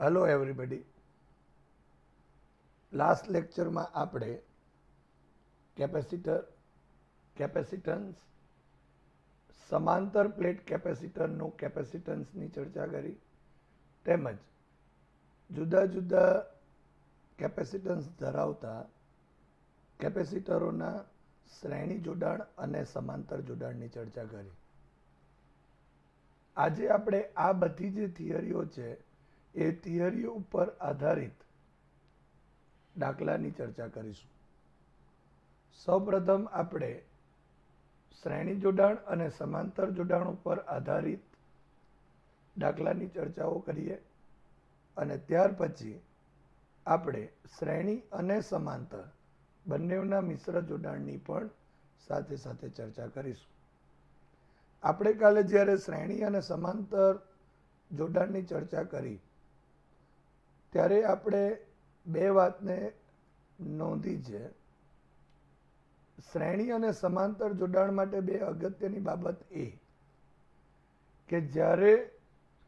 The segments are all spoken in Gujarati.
Hello everybody. લાસ્ટ લેક્ચરમાં આપણે કેપેસિટન્સ, સમાંતર પ્લેટ કેપેસિટરનું કેપેસિટન્સની ચર્ચા કરી, તેમજ જુદા જુદા કેપેસિટન્સ ધરાવતા કેપેસિટરોના શ્રેણી જોડાણ અને સમાંતર જોડાણની ચર્ચા કરી. આજે આપણે આ બધી જે થિયરીઓ છે એ થિયરીઓ ઉપર આધારિત દાખલાની ચર્ચા કરીશું. સૌપ્રથમ આપણે શ્રેણી જોડાણ અને સમાંતર જોડાણ ઉપર આધારિત દાખલાની ચર્ચાઓ કરીએ અને ત્યાર પછી આપણે શ્રેણી અને સમાંતર બંનેના મિશ્ર જોડાણની પણ સાથે સાથે ચર્ચા કરીશું. આપણે કાલે જ્યારે શ્રેણી અને સમાંતર જોડાણની ચર્ચા કરી ત્યારે આપણે બે વાતને નોંધી છે. શ્રેણી અને સમાંતર જોડાણ માટે બે અગત્યની બાબત એ કે જ્યારે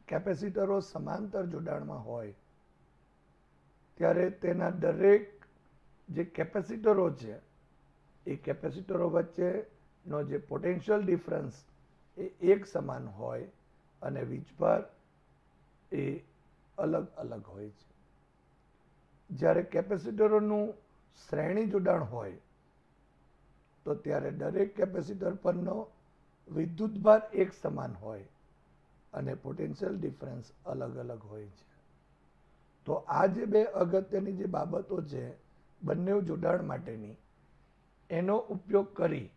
કેપેસિટરો સમાંતર જોડાણમાં હોય ત્યારે તેના દરેક જે કેપેસિટરો છે એ કેપેસિટરો વચ્ચેનો જે પોટેન્શિયલ ડિફરન્સ એ એક સમાન હોય અને વીજભાર એ અલગ અલગ હોય છે. જ્યારે કેપેસિટરોનું શ્રેણી જોડાણ હોય તો ત્યારે દરેક કેપેસિટર પરનો વિદ્યુતભાર એક સમાન હોય અને પોટેન્શિયલ ડિફરન્સ અલગ અલગ હોય છે. તો આ જે બે અગત્યની જે બાબતો છે બંને જોડાણ માટેની, એનો ઉપયોગ કરી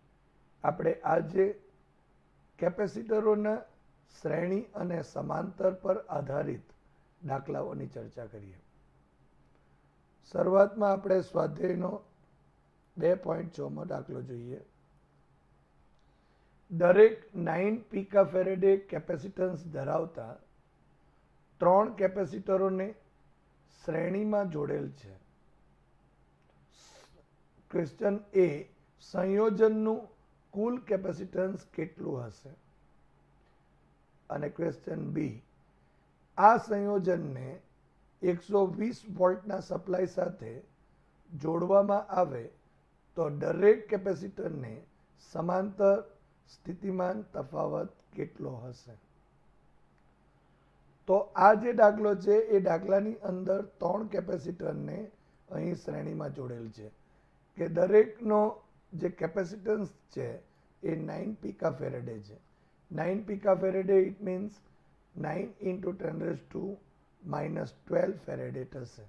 આપણે આજે કેપેસિટરોના શ્રેણી અને સમાંતર પર આધારિત દાખલાઓની ચર્ચા કરીએ. શરૂઆતમાં આપણે સ્વાધ્યાયનો 2.6 દાખલો જોઈએ. દરેક 9 પીકાફેરેડે કેપેસિટન્સ ધરાવતા 3 કેપેસિટરોને શ્રેણીમાં જોડેલ છે. ક્વેશ્ચન એ, સંયોજનનું કુલ કેપેસિટન્સ કેટલું હશે? અને ક્વેશ્ચન બી, આ સંયોજનને 120 વોલ્ટના સપ્લાય સાથે જોડવામાં આવે તો દરેક કેપેસિટરને સમાંતર સ્થિતિમાન તફાવત કેટલો હશે? તો આ જે દાખલો છે એ દાખલાની અંદર 3 કેપેસિટરને અહીં શ્રેણીમાં જોડેલ છે કે દરેકનો જે કેપેસિટન્સ છે એ 9 પીકાફેરેડે છે. 9 પીકાફેરેડે ઇટ મીન્સ 9 into 10⁻12 ફેરેડે થશે.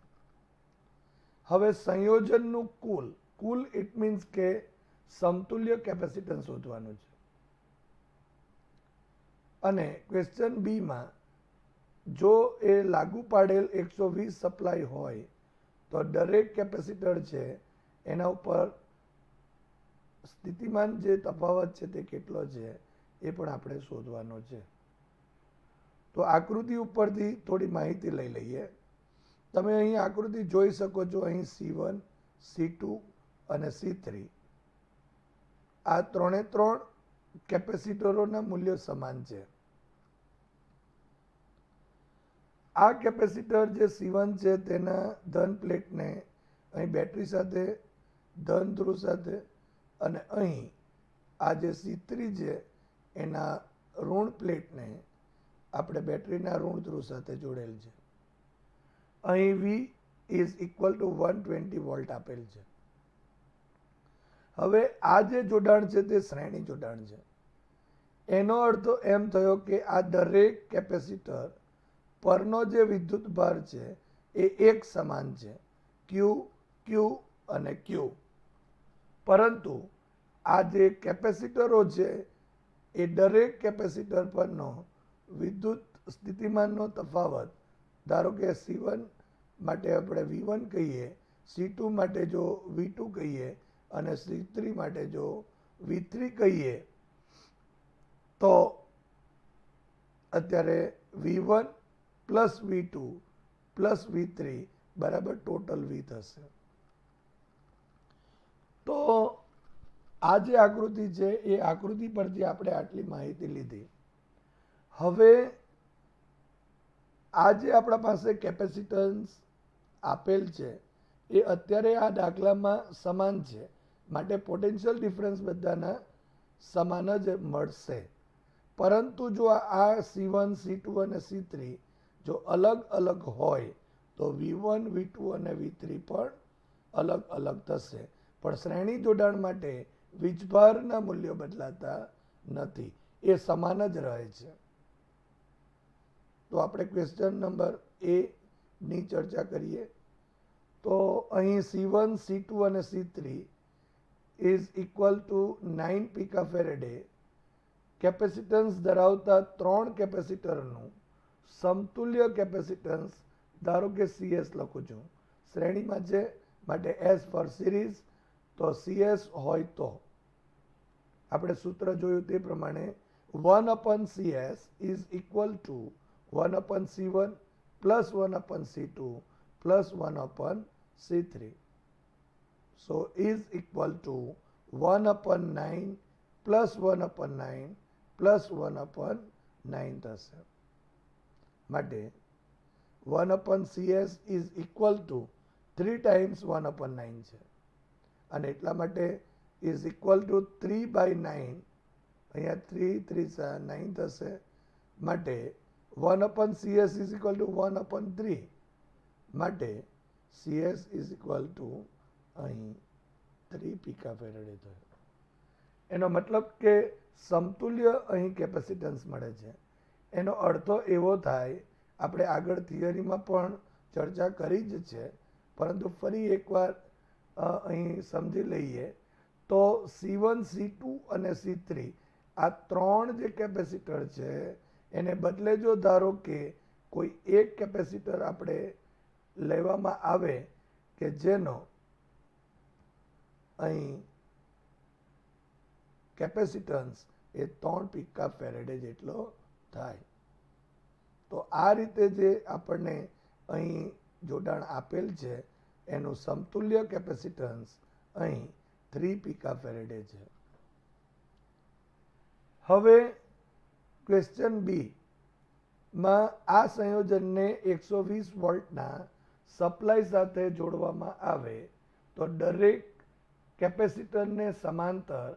હવે સંયોજનનું કુલ ઇટ મીન્સ કે સમતુલ્ય કેપેસિટન્સ શોધવાનું છે. અને ક્વેશ્ચન બીમાં જો એ લાગુ પાડેલ 120 સપ્લાય હોય તો દરેક કેપેસિટર છે એના ઉપર સ્થિતિમાન જે તફાવત છે તે કેટલો છે એ પણ આપણે શોધવાનો છે. તો આકૃતિ ઉપરથી થોડી માહિતી લઈ લઈએ. તમે અહીં આકૃતિ જોઈ શકો છો. અહીં C1, C2 અને C3 આ 3 કેપેસિટરોના મૂલ્યો સમાન છે. આ કેપેસિટર જે C1 છે તેના ધન પ્લેટને અહીં બેટરી સાથે ધન ધ્રુવ સાથે અને અહીં આ જે C3 છે એના ઋણ પ્લેટને આપણે બેટરીના ઋણ ધ્રુવ સાથે જોડેલ છે. અહીં V is equal to 120 volt આપેલ છે. હવે આ જે જોડાણ છે તે શ્રેણી જોડાણ છે. એનો અર્થ એમ થયો કે આ દરેક કેપેસિટર પરનો જે વિદ્યુત ભાર છે એ એક સમાન છે, ક્યુ ક્યુ અને ક્યુ. પરંતુ આ જે કેપેસિટરો છે એ દરેક કેપેસિટર પરનો વિદ્યુત સ્થિતિમાનનો તફાવત, ધારો કે C1 માટે આપણે V1 કહીએ, C2 માટે જો V2 કહીએ અને C3 માટે જો V3 કહીએ, તો અત્યારે V1 plus V2 plus V3 બરાબર ટોટલ V થશે. તો આ જે આકૃતિ છે એ આકૃતિ પરથી આપણે આટલી માહિતી લીધી. હવે આ જે આપણા પાસે કેપેસિટન્સ આપેલ છે એ અત્યારે આ દાખલામાં સમાન છે, માટે પોટેન્શિયલ ડિફરન્સ બધાના સમાન જ મળશે. પરંતુ જો આ C1, C2 અને C3 જો અલગ અલગ હોય તો V1, V2 અને V3 પણ અલગ અલગ થશે. પણ શ્રેણી જોડાણ માટે વીજભારના મૂલ્યો બદલાતા નથી, એ સમાન જ રહે છે. તો આપણે ક્વેશ્ચન નંબર A ની ચર્ચા કરીએ. તો અહીં C1, C2 અને C3 is equal to 9 picofarad capacitance ધરાવતા 3 કેપેસિટરનું સમતુલ્ય કેપેસિટન્સ, ધારો કે CS લખું છું, શ્રેણીમાં છે માટે S ફોર સિરીઝ, તો CS હોય તો આપણે સૂત્ર જોયું તે પ્રમાણે 1/CS is equal two 1/C1 plus 1/C2 plus 1/C3. So is equal two 1/9 plus 1/9 plus 1/9 થશે. માટે 1/CS is equal to 3 times 1/9 છે અને એટલા માટે ઇઝ ઇક્વલ ટુ 3/9. અહીંયા 3 3 9 થશે. માટે 1/CS ઇઝ ઇક્વલ ટુ 1/3. માટે CS ઇઝ ઇક્વલ ટુ અહીં 3 પીકાફેરેડે થયો. એનો મતલબ કે સમતુલ્ય અહીં કેપેસિટન્સ મળે છે. એનો અર્થ એવો થાય, આપણે આગળ થિયરીમાં પણ ચર્ચા કરી જ છે, પરંતુ ફરી એકવાર અહીં સમજી લઈએ. તો C1, C2 અને C3 આ 3 જે કેપેસિટર છે એને બદલે જો ધારો કે કોઈ એક કેપેસિટર આપણે લેવામાં આવે કે જેનો અહીં કેપેસિટન્સ એ 3 પીકાફેરેડે જેટલો થાય. તો આ રીતે જે આપણને અહીં જોડાણ આપેલ છે એનું સમતુલ્ય કેપેસિટન્સ અહીં 3 પીકાફેરેડે છે. હવે ક્વેશ્ચન B માં આ સંયોજનને 120 વોલ્ટના સપ્લાય સાથે જોડવામાં આવે તો દરેક કેપેસિટરને સમાંતર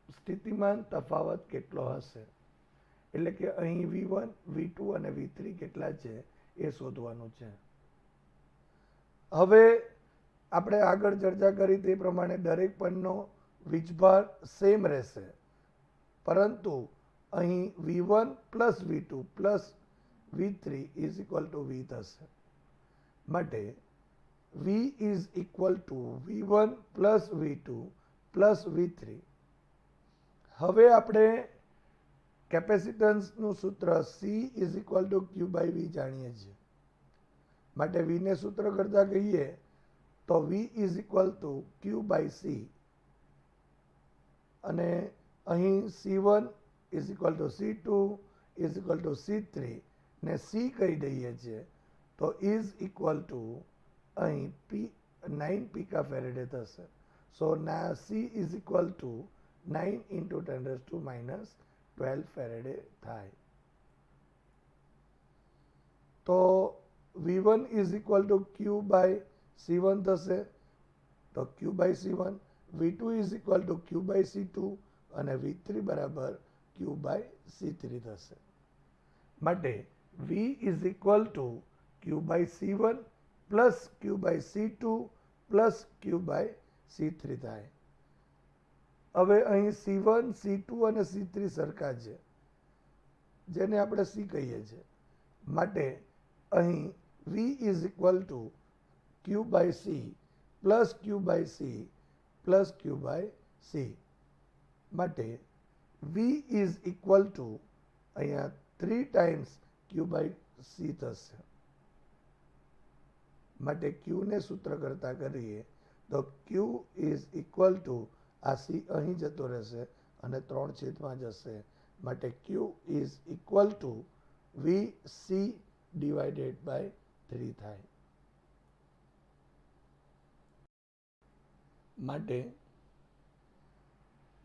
સ્થિતિમાન તફાવત કેટલો હશે? એટલે કે અહીં V1, V2 અને V3 કેટલા છે એ શોધવાનું છે. હવે આપણે આગળ ચર્ચા કરી તે પ્રમાણે દરેક પરનો વીજભાર સેમ રહેશે, પરંતુ અહીં V1 plus V2 plus V3 is equal to V થશે. માટે V is equal to V1 plus V2 plus V3. હવે આપણે કેપેસિટન્સનું સૂત્ર C is equal to Q by V જાણીએ છીએ. માટે V ને સૂત્ર કરતા કહીએ તો V is equal to Q by C, અને અહીં C1 is equal to C2 is equal to C3 ને C કહી દઈએ છીએ તો ઇઝ ઇક્વલ ટુ અહીં 9 પીકાફેરેડે થશે. સો ના C is equal to 9 into 10⁻12 faraday થાય. તો V1 is equal to Q by C1 થશે, તો Q by C1. V2 is equal to Q by C2 અને V3 બરાબર Q બાય C3 થશે. માટે V is equal to Q by C1 plus Q by C2 plus Q by C3 થાય. હવે અહીં C1 C2 અને C3 સરખા છે, જેને આપણે C કહીએ છીએ. માટે અહીં V is equal to Q by C plus Q by C plus Q by C. માટે V ઇઝ ઇક્વલ ટુ અહીંયા 3 ટાઈમ્સ Q બાય C થશે. માટે Q ને સૂત્ર કરતા કરીએ તો Q ઇઝ ઇક્વલ ટુ આ C અહીં જતો રહેશે અને 3 છેદમાં જશે. માટે Q is equal to VC divided by 3 થાય. માટે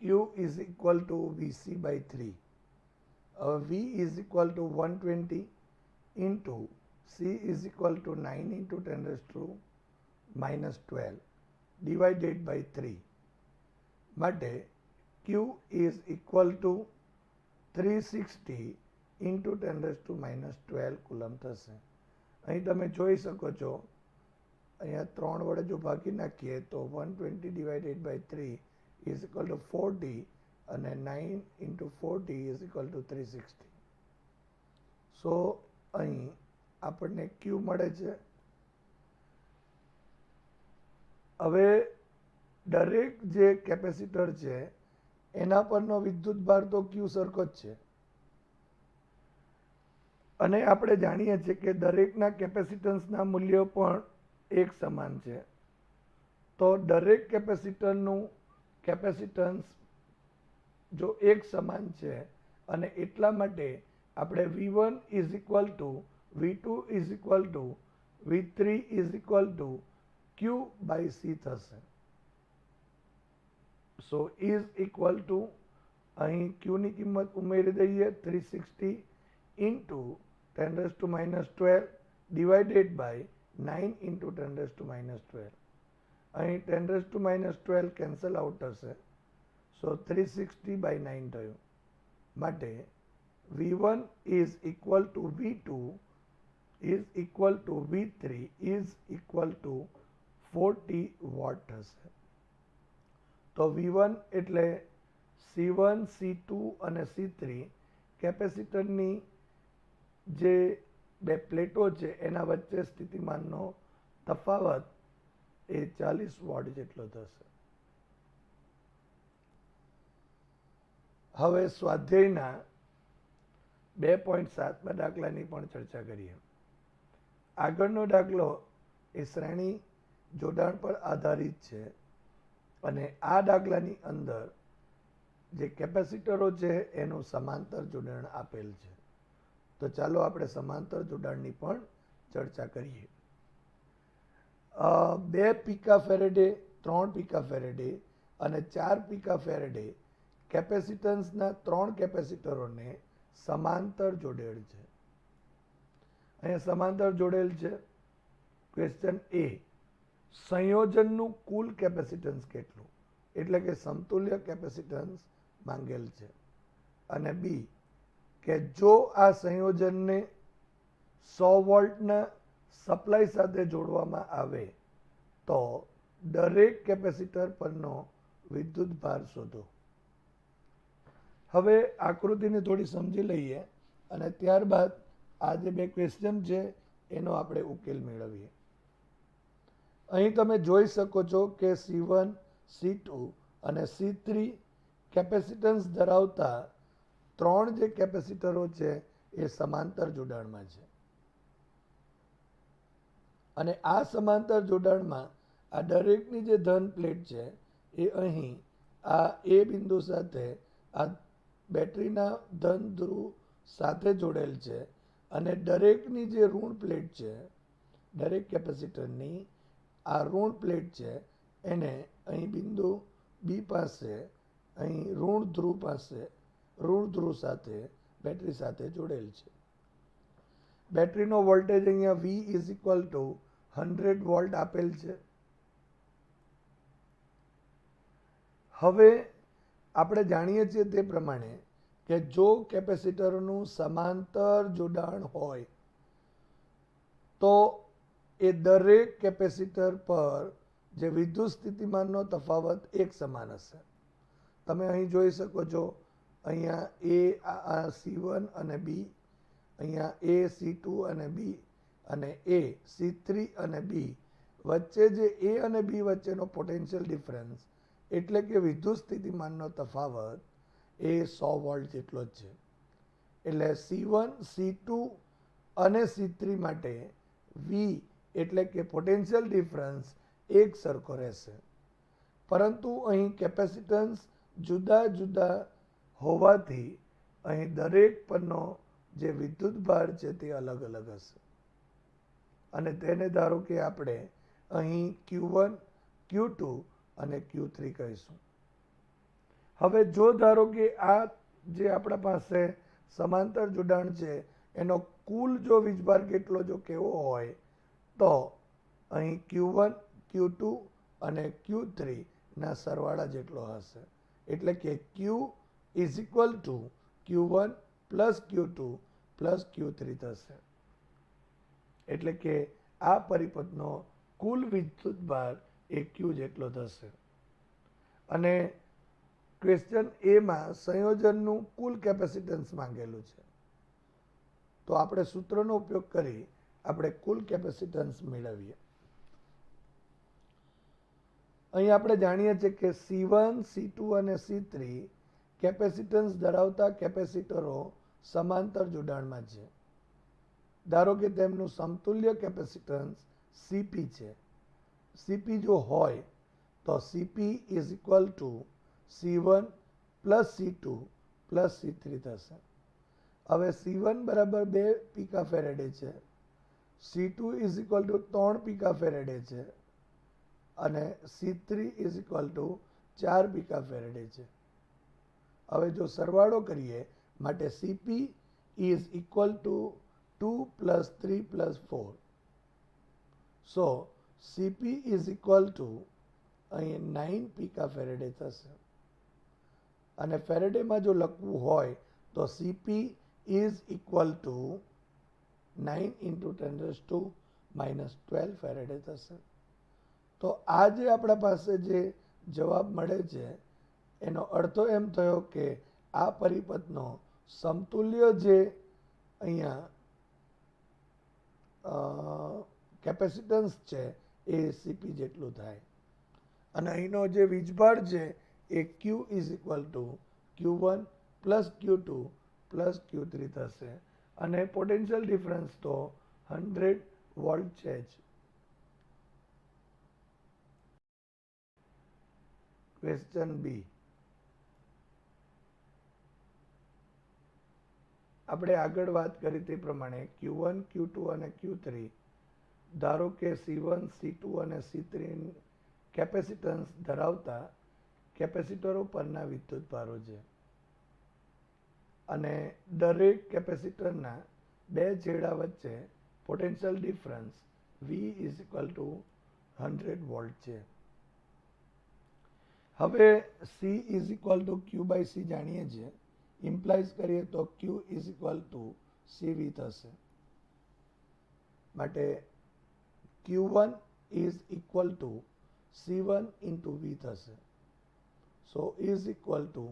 Q is equal to VC by 3. હવે V is equal to 120 into C is equal to 9 into 10 raise to minus 12 divided by 3. માટે Q is equal to 360 into 10 raise to minus 12 coulomb થશે. અહીં તમે જોઈ શકો છો, અહીંયા 3 વડે જો ભાગી નાખીએ તો 120 divided by 3 is equal to 40 અને 9 into 40 is equal to 360. So અહીં આપણને Q મળે છે. હવે દરેક જે કેપેસિટર છે એના પરનો વિદ્યુત ભાર તો Q સરખો જ છે, અને આપણે જાણીએ છીએ કે દરેકના કેપેસિટન્સના મૂલ્યો પણ એક સમાન છે. તો દરેક કેપેસિટરનું કેપેસિટન્સ જો એક સમાન છે અને એટલા માટે આપણે V1 is equal to V2 is equal to V3 is equal to Q by C થશે. સો ઇઝ ઇક્વલ ટુ અહીં Q ની કિંમત ઉમેરી દઈએ 360 into 10 raise to minus 12 divided by 9 into 10 raise to minus 12. અહીં 10 raise to minus 12 cancel out થશે. સો 360 બાય 9 થયું. માટે V1 is equal to V2 is equal to V3 is equal to 40 vote થશે. તો V1 એટલે C1 C2 અને C3 કેપેસિટરની જે બે પ્લેટો છે એના વચ્ચે સ્થિતિમાનનો તફાવત એ 40 વોટ જેટલો થશે. હવે સ્વાધ્યાયના 2.7 દાખલાની પણ ચર્ચા કરીએ. આગળનો દાખલો એ શ્રેણી જોડાણ પર આધારિત છે અને આ દાખલાની અંદર જે કેપેસિટરો છે એનું સમાંતર જોડાણ આપેલ છે. તો ચાલો આપણે સમાંતર જોડાણની પણ ચર્ચા કરીએ. 2 પીકા ફેરેડે, 3 પીકા ફેરેડે અને 4 પીકા ફેરેડે કેપેસિટન્સના 3 કેપેસિટરોને સમાંતર જોડેલ છે. અહીંયા સમાંતર જોડેલ છે. ક્વેશ્ચન A, સંયોજનનું કુલ કેપેસિટન્સ કેટલું, એટલે કે સમતુલ્ય કેપેસિટન્સ માંગેલ છે. અને B, કે જો આ સંયોજનને 100 વોલ્ટના સપ્લાય સાથે જોડવામાં આવે તો દરેક કેપેસિટર પરનો વિદ્યુત ભાર શોધો. હવે આકૃતિને થોડી સમજી લઈએ અને ત્યારબાદ આ જે 2 ક્વેશ્ચન છે એનો આપણે ઉકેલ મેળવીએ. અહીં તમે જોઈ શકો છો કે C1, C2 અને C3 કેપેસિટન્સ ધરાવતા 3 જે કેપેસિટરો છે એ સમાંતર જોડાણમાં છે. અને આ સમાંતર જોડાણમાં આ દરેકની જે ધન પ્લેટ છે એ અહીં આ A બિંદુ સાથે આ બેટરીના ધન ધ્રુવ સાથે જોડેલ છે અને દરેકની જે ઋણ પ્લેટ છે, દરેક કેપેસિટરની આ ઋણ પ્લેટ છે એને અહીં બિંદુ B પાસે અહીં ઋણ ધ્રુવ પાસે ઋણ ધ્રુવ સાથે બેટરી સાથે જોડેલ છે. બેટરીનો વોલ્ટેજ અહીંયા V is equal to 100 volt આપેલ છે. હવે આપણે જાણીએ છીએ તે પ્રમાણે કે જો કેપેસિટરનું સમાંતર જોડાણ હોય તો એ દરેક કેપેસિટર પર જે વિદ્યુત સ્થિતિમાનનો તફાવત એક સમાન હશે. તમે અહીં જોઈ શકો છો, અહીંયા એ C1 અને બી, અહીંયા એ C2 અને બી, અને એ C3 અને બી વચ્ચે જે એ અને બી વચ્ચેનો પોટેન્શિયલ ડિફરન્સ એટલે કે વિદ્યુત સ્થિતિમાનનો તફાવત એ 100 વોલ્ટ જેટલો જ છે. એટલે C1, C2 અને C3 માટે વી એટલે કે પોટેન્શિયલ ડિફરન્સ એક સરખો રહેશે. પરંતુ અહીં કેપેસિટન્સ જુદા જુદા હોવાથી અહીં દરેક પરનો જે વિદ્યુત ભાર છે તે અલગ અલગ હશે. અને તેને ધારો કે આપણે અહીં Q1, Q2 અને Q3 કહીશું. હવે જો ધારો કે આ જે આપણા પાસે સમાંતર જોડાણ છે એનો કુલ જો વીજભાર કેટલો જો કેવો હોય તો અહીં Q1, Q2 અને Q3 ના સરવાળા જેટલો હશે. એટલે કે Q is equal two Q1 plus Q2 plus Q3 થશે. એટલે કે આ પરિપથનો કુલ વિદ્યુત ભાર એ Q જેટલો થશે. અને ક્વેશ્ચન એમાં સંયોજનનું કુલ કેપેસિટન્સ માંગેલું છે. તો આપણે સૂત્રનો ઉપયોગ કરી આપણે કુલ કેપેસિટન્સ મેળવીએ. અહીં આપણે જાણીએ છીએ કે C1, C2 અને C3 કેપેસિટન્સ ધરાવતા કેપેસિટરો સમાંતર જોડાણમાં છે. ધારો કે તેમનું સમતુલ્ય કેપેસિટન્સ CP છે. CP જો હોય તો CP is equal to C1 plus C2 plus C3 થશે. હવે C1 બરાબર 2 પીકા ફેરેડે છે, C2 is equal to 3 picofarad છે અને C3 is equal to 4 picofarad છે. હવે જો સરવાળો કરીએ માટે CP is equal to 2 plus 3 plus 4. So CP is equal to અહીં 9 પીકા ફેરેડે થશે. અને ફેરેડેમાં જો લખવું હોય તો CP is equal to 9 into 10⁻⁻12 faraday થશે. તો આ જે આપણા પાસે જે જવાબ મળે છે એનો અર્થો એમ થયો કે આ પરિપથનો સમતુલ્ય જે અહીંયા કેપેસિટન્સ છે એ CP જેટલું થાય. અને અહીંનો જે વીજભાર છે એ Q is equal two Q1 plus Q2 plus Q3 થશે. અને પોટેન્શિયલ ડિફરન્સ તો 100 વોલ્ટ છે જ. ક્વેશ્ચન બી. આપણે આગળ વાત કરી તે પ્રમાણે Q1, Q2 અને Q3 ધારો કે C1, C2 અને C3 કેપેસિટન્સ ધરાવતા કેપેસિટરો પરના વિદ્યુત ભારો છે. અને દરેક કેપેસિટરના બે છેડા વચ્ચે potential difference V is equal to 100 volt છે. હવે C is equal to Q by C જાણીએ છીએ. ઇમ્પ્લાઇઝ કરીએ તો Q is equal to CV થશે. માટે Q1 is equal to C1 into V થશે. So is equal to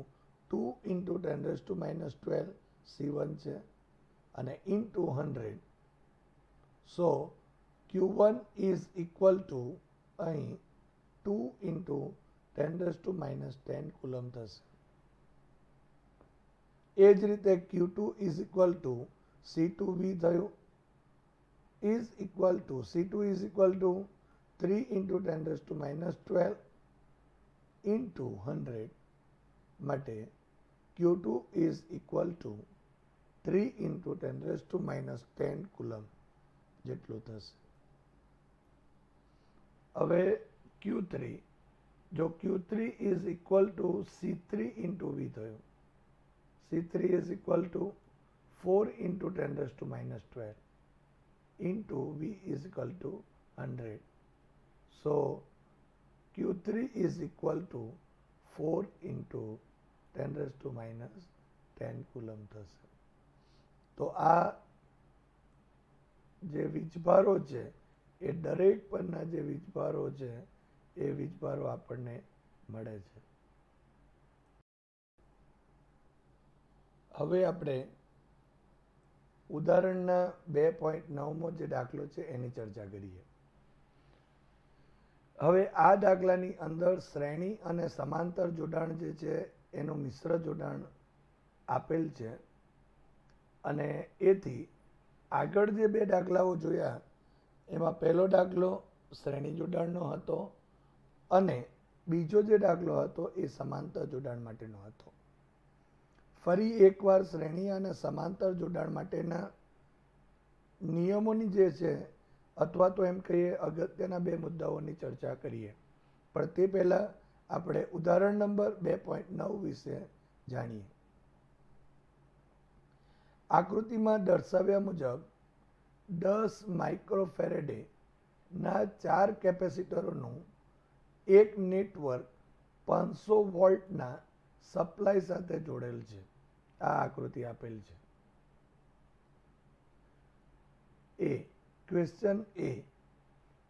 2 into 10⁻12 C1 છે અને into 100. So Q1 is equal to અહીં 2 ઇન્ટુ 10⁻10 કુલમ થશે. એ જ રીતે Q2 is equal two C2V થયું, is equal to C2 is equal to 3 into 10⁻12 into 100 માટે Q2 is equal to 3 into 10⁻10 coulomb જેટલું થશે. હવે Q3, જો Q3 is equal to C3 into V થયું, C3 is equal to 4 into 10⁻12 into V is equal to 100. So Q3 is equal to 4 into 10⁻10 coulomb થશે. તો આ જે વીજભારો છે એ દરેક પરના જે વીજભારો છે એ વીજભારો આપણને મળે છે. હવે આપણે ઉદાહરણના 2.9મો જે દાખલો છે એની ચર્ચા કરીએ. હવે આ દાખલાની અંદર શ્રેણી અને સમાંતર જોડાણ જે છે એનું મિશ્ર જોડાણ આપેલ છે અને એથી આગળ જે બે દાખલાઓ જોયા એમાં પહેલો દાખલો શ્રેણી જોડાણનો હતો અને બીજો જે દાખલો હતો એ સમાંતર જોડાણ માટેનો હતો. ફરી એકવાર શ્રેણી અને સમાંતર જોડાણ માટેના નિયમોની જે છે અથવા તો એમ કહીએ અગત્યના બે મુદ્દાઓની ચર્ચા કરીએ. પણ તે પહેલાં આપણે ઉદાહરણ નંબર 2.9 વિશે જાણીએ. આકૃતિમાં દર્શાવ્યા મુજબ 10 માઇક્રોફેરેડે ના 4 કેપેસિટરોનું એક નેટવર્ક 500 વોલ્ટના સપ્લાય સાથે જોડેલ છે. આ આકૃતિ આપેલ છે. ક્વેશ્ચન એ,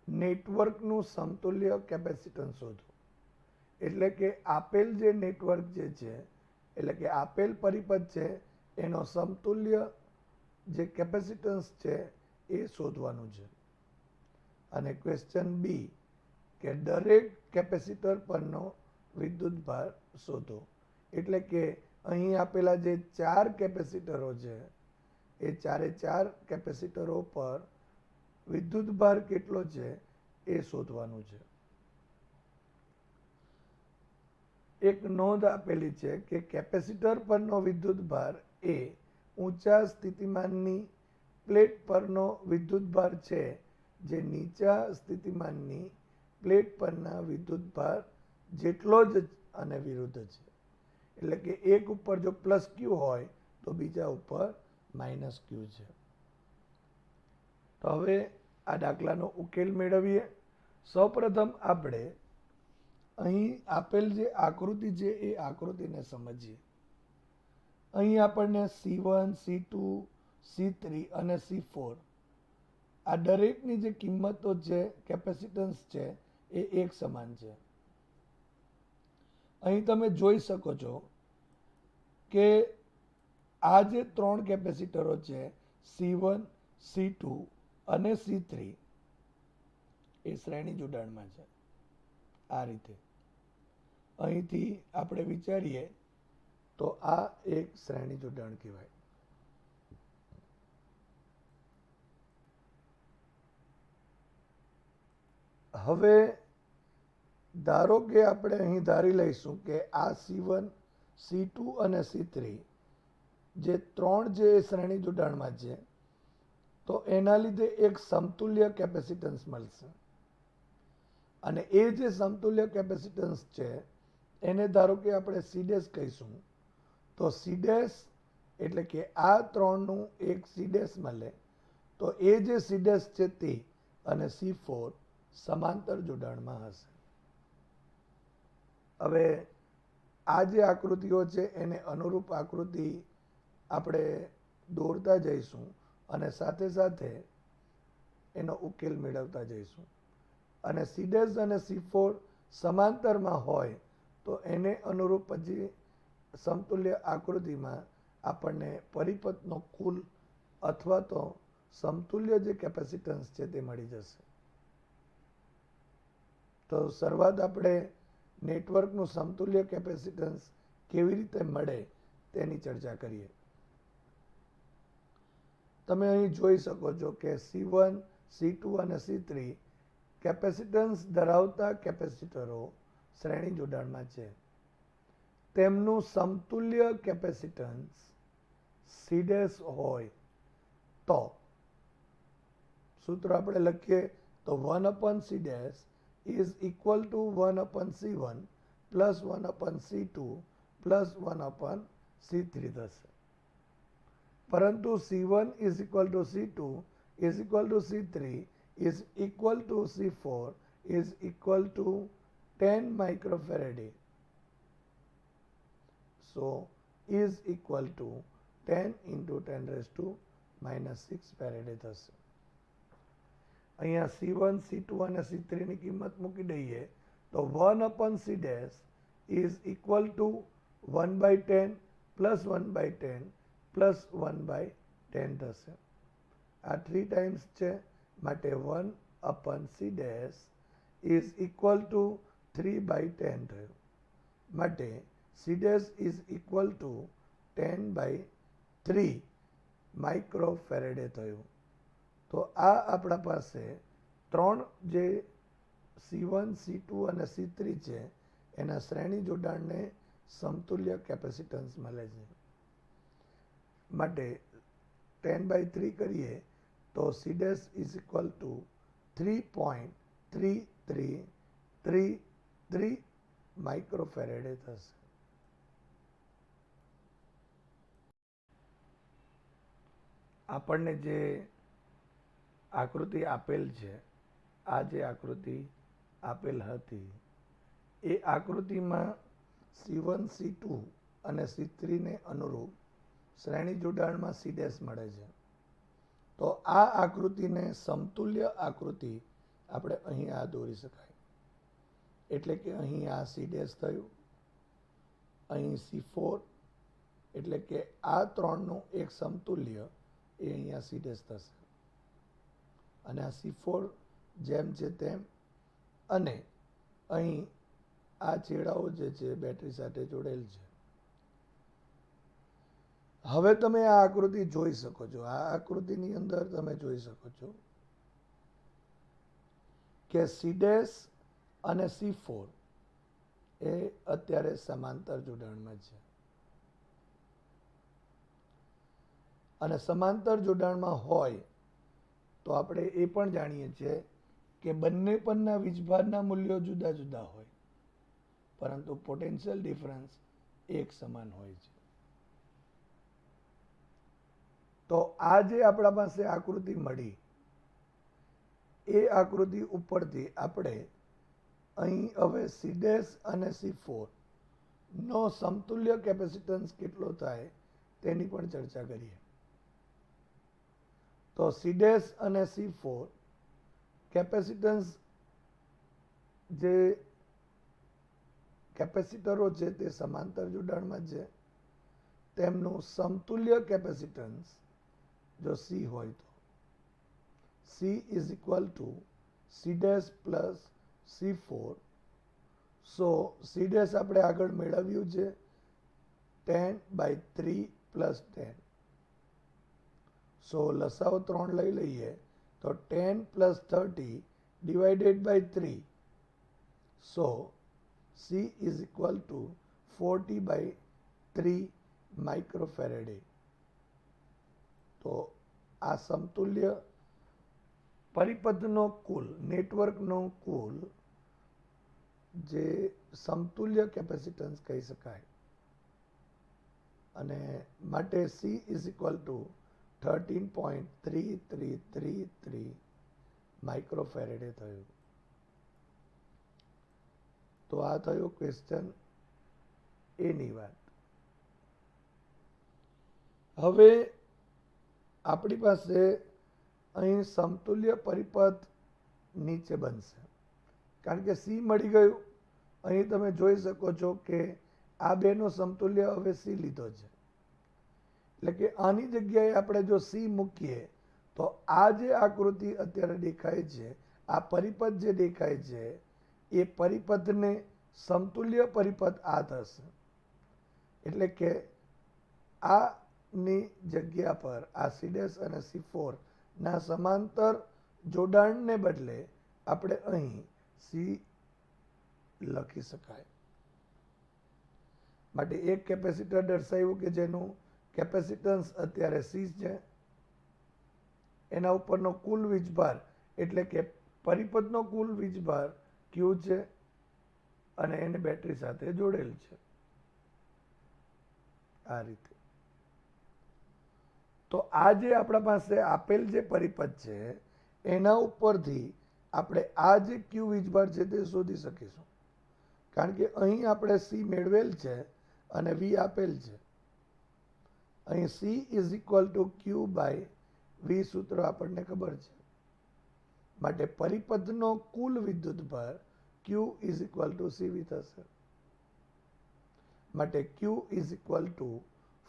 નેટવર્કનું સમતુલ્ય કેપેસિટન્સ શોધો. એટલે કે આપેલ જે નેટવર્ક જે છે એટલે કે આપેલ પરિપથ છે એનો સમતુલ્ય જે કેપેસિટન્સ છે એ શોધવાનું છે. અને ક્વેશ્ચન બી કે દરેક કેપેસિટર પરનો વિદ્યુતભાર શોધો. એટલે કે અહીં આપેલા જે 4 કેપેસિટરો છે એ ચારે 4 કેપેસિટરો પર વિદ્યુતભાર કેટલો છે એ શોધવાનું છે. એક નોંધ આપેલી છે કે કેપેસિટર પરનો વિદ્યુતભાર એ ઊંચા સ્થિતિમાનની પ્લેટ પરનો વિદ્યુતભાર છે જે નીચા સ્થિતિમાનની પ્લેટ પરના વિદ્યુતભાર જેટલો જ અને વિરુદ્ધ છે. એટલે કે એક ઉપર જો પ્લસ ક્યુ હોય તો બીજા ઉપર માઇનસ ક્યુ છે. તો હવે આ દાખલાનો ઉકેલ મેળવીએ. સૌપ્રથમ આપણે અહીં આપેલ જે આકૃતિ છે એ આકૃતિને સમજીએ. અહીં આપણને C1, C2, C3 અને C4 આ દરેકની જે કિંમતો છે કેપેસિટન્સ છે એ એક સમાન છે. અહીં તમે જોઈ શકો છો કે આ જે 3 કેપેસિટરો છે C1, C2 અને C3 એ શ્રેણી જોડાણમાં છે. આ રીતે અહીંથી આપણે વિચારીએ તો આ એક શ્રેણી જોડાણ કહેવાય. હવે ધારો કે આપણે અહીં ધારી લઈશું કે આ C1, C2 અને C3 જે 3 જે શ્રેણી જોડાણમાં છે તો એના લીધે એક સમતુલ્ય કેપેસિટન્સ મળશે. અને એ જે સમતુલ્ય કેપેસિટન્સ છે એને ધારો કે આપણે C' કહીશું. તો C' એટલે કે આ 3નું એક C' મળે તો એ જે C' છે તે અને C4 સમાંતર જોડાણમાં હશે. હવે આ જે આકૃતિઓ છે એને અનુરૂપ આકૃતિ આપણે દોરતા જઈશું અને સાથે સાથે એનો ઉકેલ મેળવતા જઈશું. અને C' અને C4 સમાંતરમાં હોય તો એને અનુરૂપ પછી સમતુલ્ય આકૃતિમાં આપણને પરિપથનો કુલ અથવા તો સમતુલ્ય જે કેપેસિટન્સ છે તે મળી જશે. તો શરૂઆત આપણે નેટવર્કનું સમતુલ્ય કેપેસિટન્સ કેવી રીતે મળે તેની ચર્ચા કરીએ. તમે અહીં જોઈ શકો છો કે C1, C2 અને C3 કેપેસિટન્સ ધરાવતા કેપેસિટરો શ્રેણી જોડાણમાં છે. તેમનું સમતુલ્ય કેપેસિટન્સ C' હોય તો સૂત્ર આપણે લખીએ તો 1/C' is equal to 1/C1 plus 1/C2 plus 1/C3 થશે. પરંતુ C1 is equal to C2 is equal to C3 is equal to C4 is equal to 10 microfarad. So is equal to 10 into 10 raised to minus 6 farad થશે. અહીંયા C1, C2 અને C3 ની કિંમત મૂકી દઈએ તો 1/C' is equal to 1/10 +1/10 +1/10 થશે. આ 3 ટાઈમ્સ છે, માટે 1/c dash is equal two 3/10 થયું. માટે c dash is equal two 10/3 માઇક્રોફેરેડે થયું. તો આ આપણા પાસે 3 જે C1 C2 અને C3 છે એના શ્રેણી જોડાણને સમતુલ્ય કેપેસિટન્સ મળે છે. માટે 10/3 કરીએ તો c dash is equal two 3.3333 માઇક્રોફેરેડે થશે. આપણને જે આકૃતિ આપેલ છે, આ જે આકૃતિ આપેલ હતી એ આકૃતિમાં C1 C2 અને C3 ને અનુરૂપ શ્રેણી જોડાણમાં C ડેશ મળે છે. તો આ આકૃતિને સમતુલ્ય આકૃતિ આપણે અહીં આ દોરી શકાય. એટલે કે અહીં આ C ડેશ થયું, અહીં C4, એટલે કે આ ત્રણનું એક સમતુલ્ય એ અહીંયા C ડેશ થશે. અને આ C4 જેમ છે તેમ, અને અહીં આ છેડાઓ જે છે બેટરી સાથે જોડેલ છે. હવે તમે આ આકૃતિ જોઈ શકો છો. આ આકૃતિની અંદર તમે જોઈ શકો છો કે C ડેશ અને C4 એ અત્યારે સમાંતર જોડાણમાં છે. અને સમાંતર જોડાણમાં હોય તો આપણે એ પણ જાણીએ છીએ કે બંને પરના વીજભારના મૂલ્યો જુદા જુદા હોય, પરંતુ પોટેન્શિયલ ડિફરન્સ એક સમાન હોય છે. તો આ જે આપણા પાસે આકૃતિ મળી, એ આકૃતિ ઉપરથી આપણે અહીં હવે C ડેશ અને C4 નો સમતુલ્ય કેપેસિટન્સ કેટલો થાય તેની પણ ચર્ચા કરીએ. તો C ડેશ અને C4 કેપેસિટન્સ, જે કેપેસિટરો છે તે સમાંતર જોડાણમાં છે, તેમનું સમતુલ્ય કેપેસિટન્સ જો C હોય તો C is equal two C dash plus C4. So C dash આપણે આગળ મેળવ્યું છે 10/3 + 10. સો લસાઓ 3 લઈ લઈએ તો 10 + 30 /3. સો C ઇઝ ઇક્વલ ટુ 40/3 માઇક્રોફેરેડે. તો આ સમતુલ્ય પરિપથનો કુલ, નેટવર્કનો કુલ જે સમતુલ્ય કેપેસિટન્સ કહી શકાય. અને માટે C ઇઝ ઇક્વલ ટુ 13.3333 માઇક્રોફેરેડે થયું. તો આ થયો ક્વેશ્ચન એની વાત. હવે આપણી પાસે અહીં સમતુલ્ય પરિપથ નીચે બનશે, કારણ કે C મળી ગયું. અહીં તમે જોઈ શકો છો કે આ બેનો સમતુલ્ય હવે C લીધો છે. એટલે કે આની જગ્યાએ આપણે જો C મૂકીએ તો આ જે આકૃતિ અત્યારે દેખાય છે, આ પરિપથ જે દેખાય છે, એ પરિપથને સમતુલ્ય પરિપથ આ થશે. એટલે કે આની જગ્યા પર આ C ડેશ અને C4 ના સમાંતર જોડાણને બદલે આપણે અહીં C લખી શકાય. માટે એક કેપેસિટર દર્શાવ્યું કે જેનું કેપેસિટન્સ અત્યારે C છે, એના ઉપરનો કુલ વીજભાર એટલે કે પરિપથનો કુલ વીજભાર Q છે, અને એને બેટરી સાથે જોડેલ છે આ રીતે. તો આ જે આપણા પાસે આપેલ જે પરિપથ છે એના ઉપરથી આપણે આ જે Q વીજભાર છે તે શોધી શકીશું, કારણ કે અહીં આપણે C મેળવેલ છે અને V આપેલ છે. અહીં C is equal two Q/V સૂત્ર આપણને ખબર છે. માટે પરિપથનો કુલ વિદ્યુતભાર Q is equal to CV થશે. માટે Q is equal two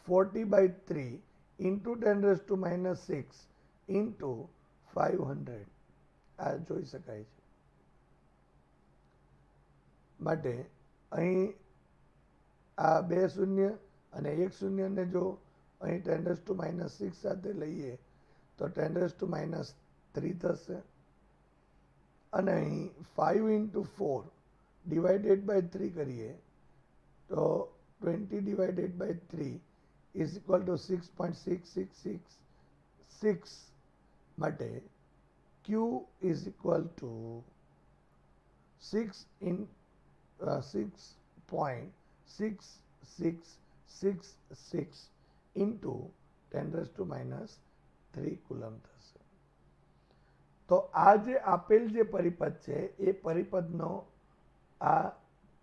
40/3 into 10⁻⁶ into 500 આ જોઈ શકાય છે. માટે અહીં આ 2 શૂન્ય અને 1 શૂન્યને જો અહીં 10⁻⁶ સાથે લઈએ તો 10⁻³ થશે અને અહીં 5 into 4 divided by 3 કરીએ તો 20/3 is equal to 6.6666 માટે Q is equal to 6.6666 into 10⁻³ coulomb થશે. તો આ જે આપેલ જે પરિપથ છે એ પરિપથનો આ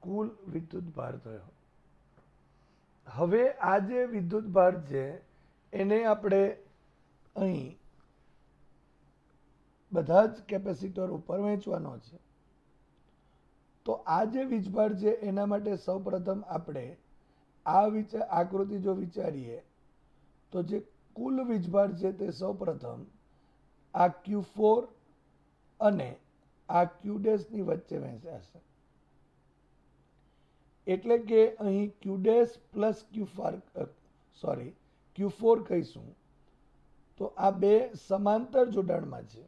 કુલ વિદ્યુતભાર થયો. હવે આ જે વિદ્યુતભાર છે એને આપણે અહીં બધા જ કેપેસિટર ઉપર વહેંચવાનો છે. તો આ જે વીજભાર છે એના માટે સૌપ્રથમ આપણે આ આકૃતિ જો વિચારીએ તો જે કુલ વીજભાર છે તે સૌપ્રથમ આ Q4 અને આ Q' ની વચ્ચે વહેંચાશે. એટલે કે અહીં Q' પ્લસ Q4 કહીશું તો આ બે સમાંતર જોડાણમાં છે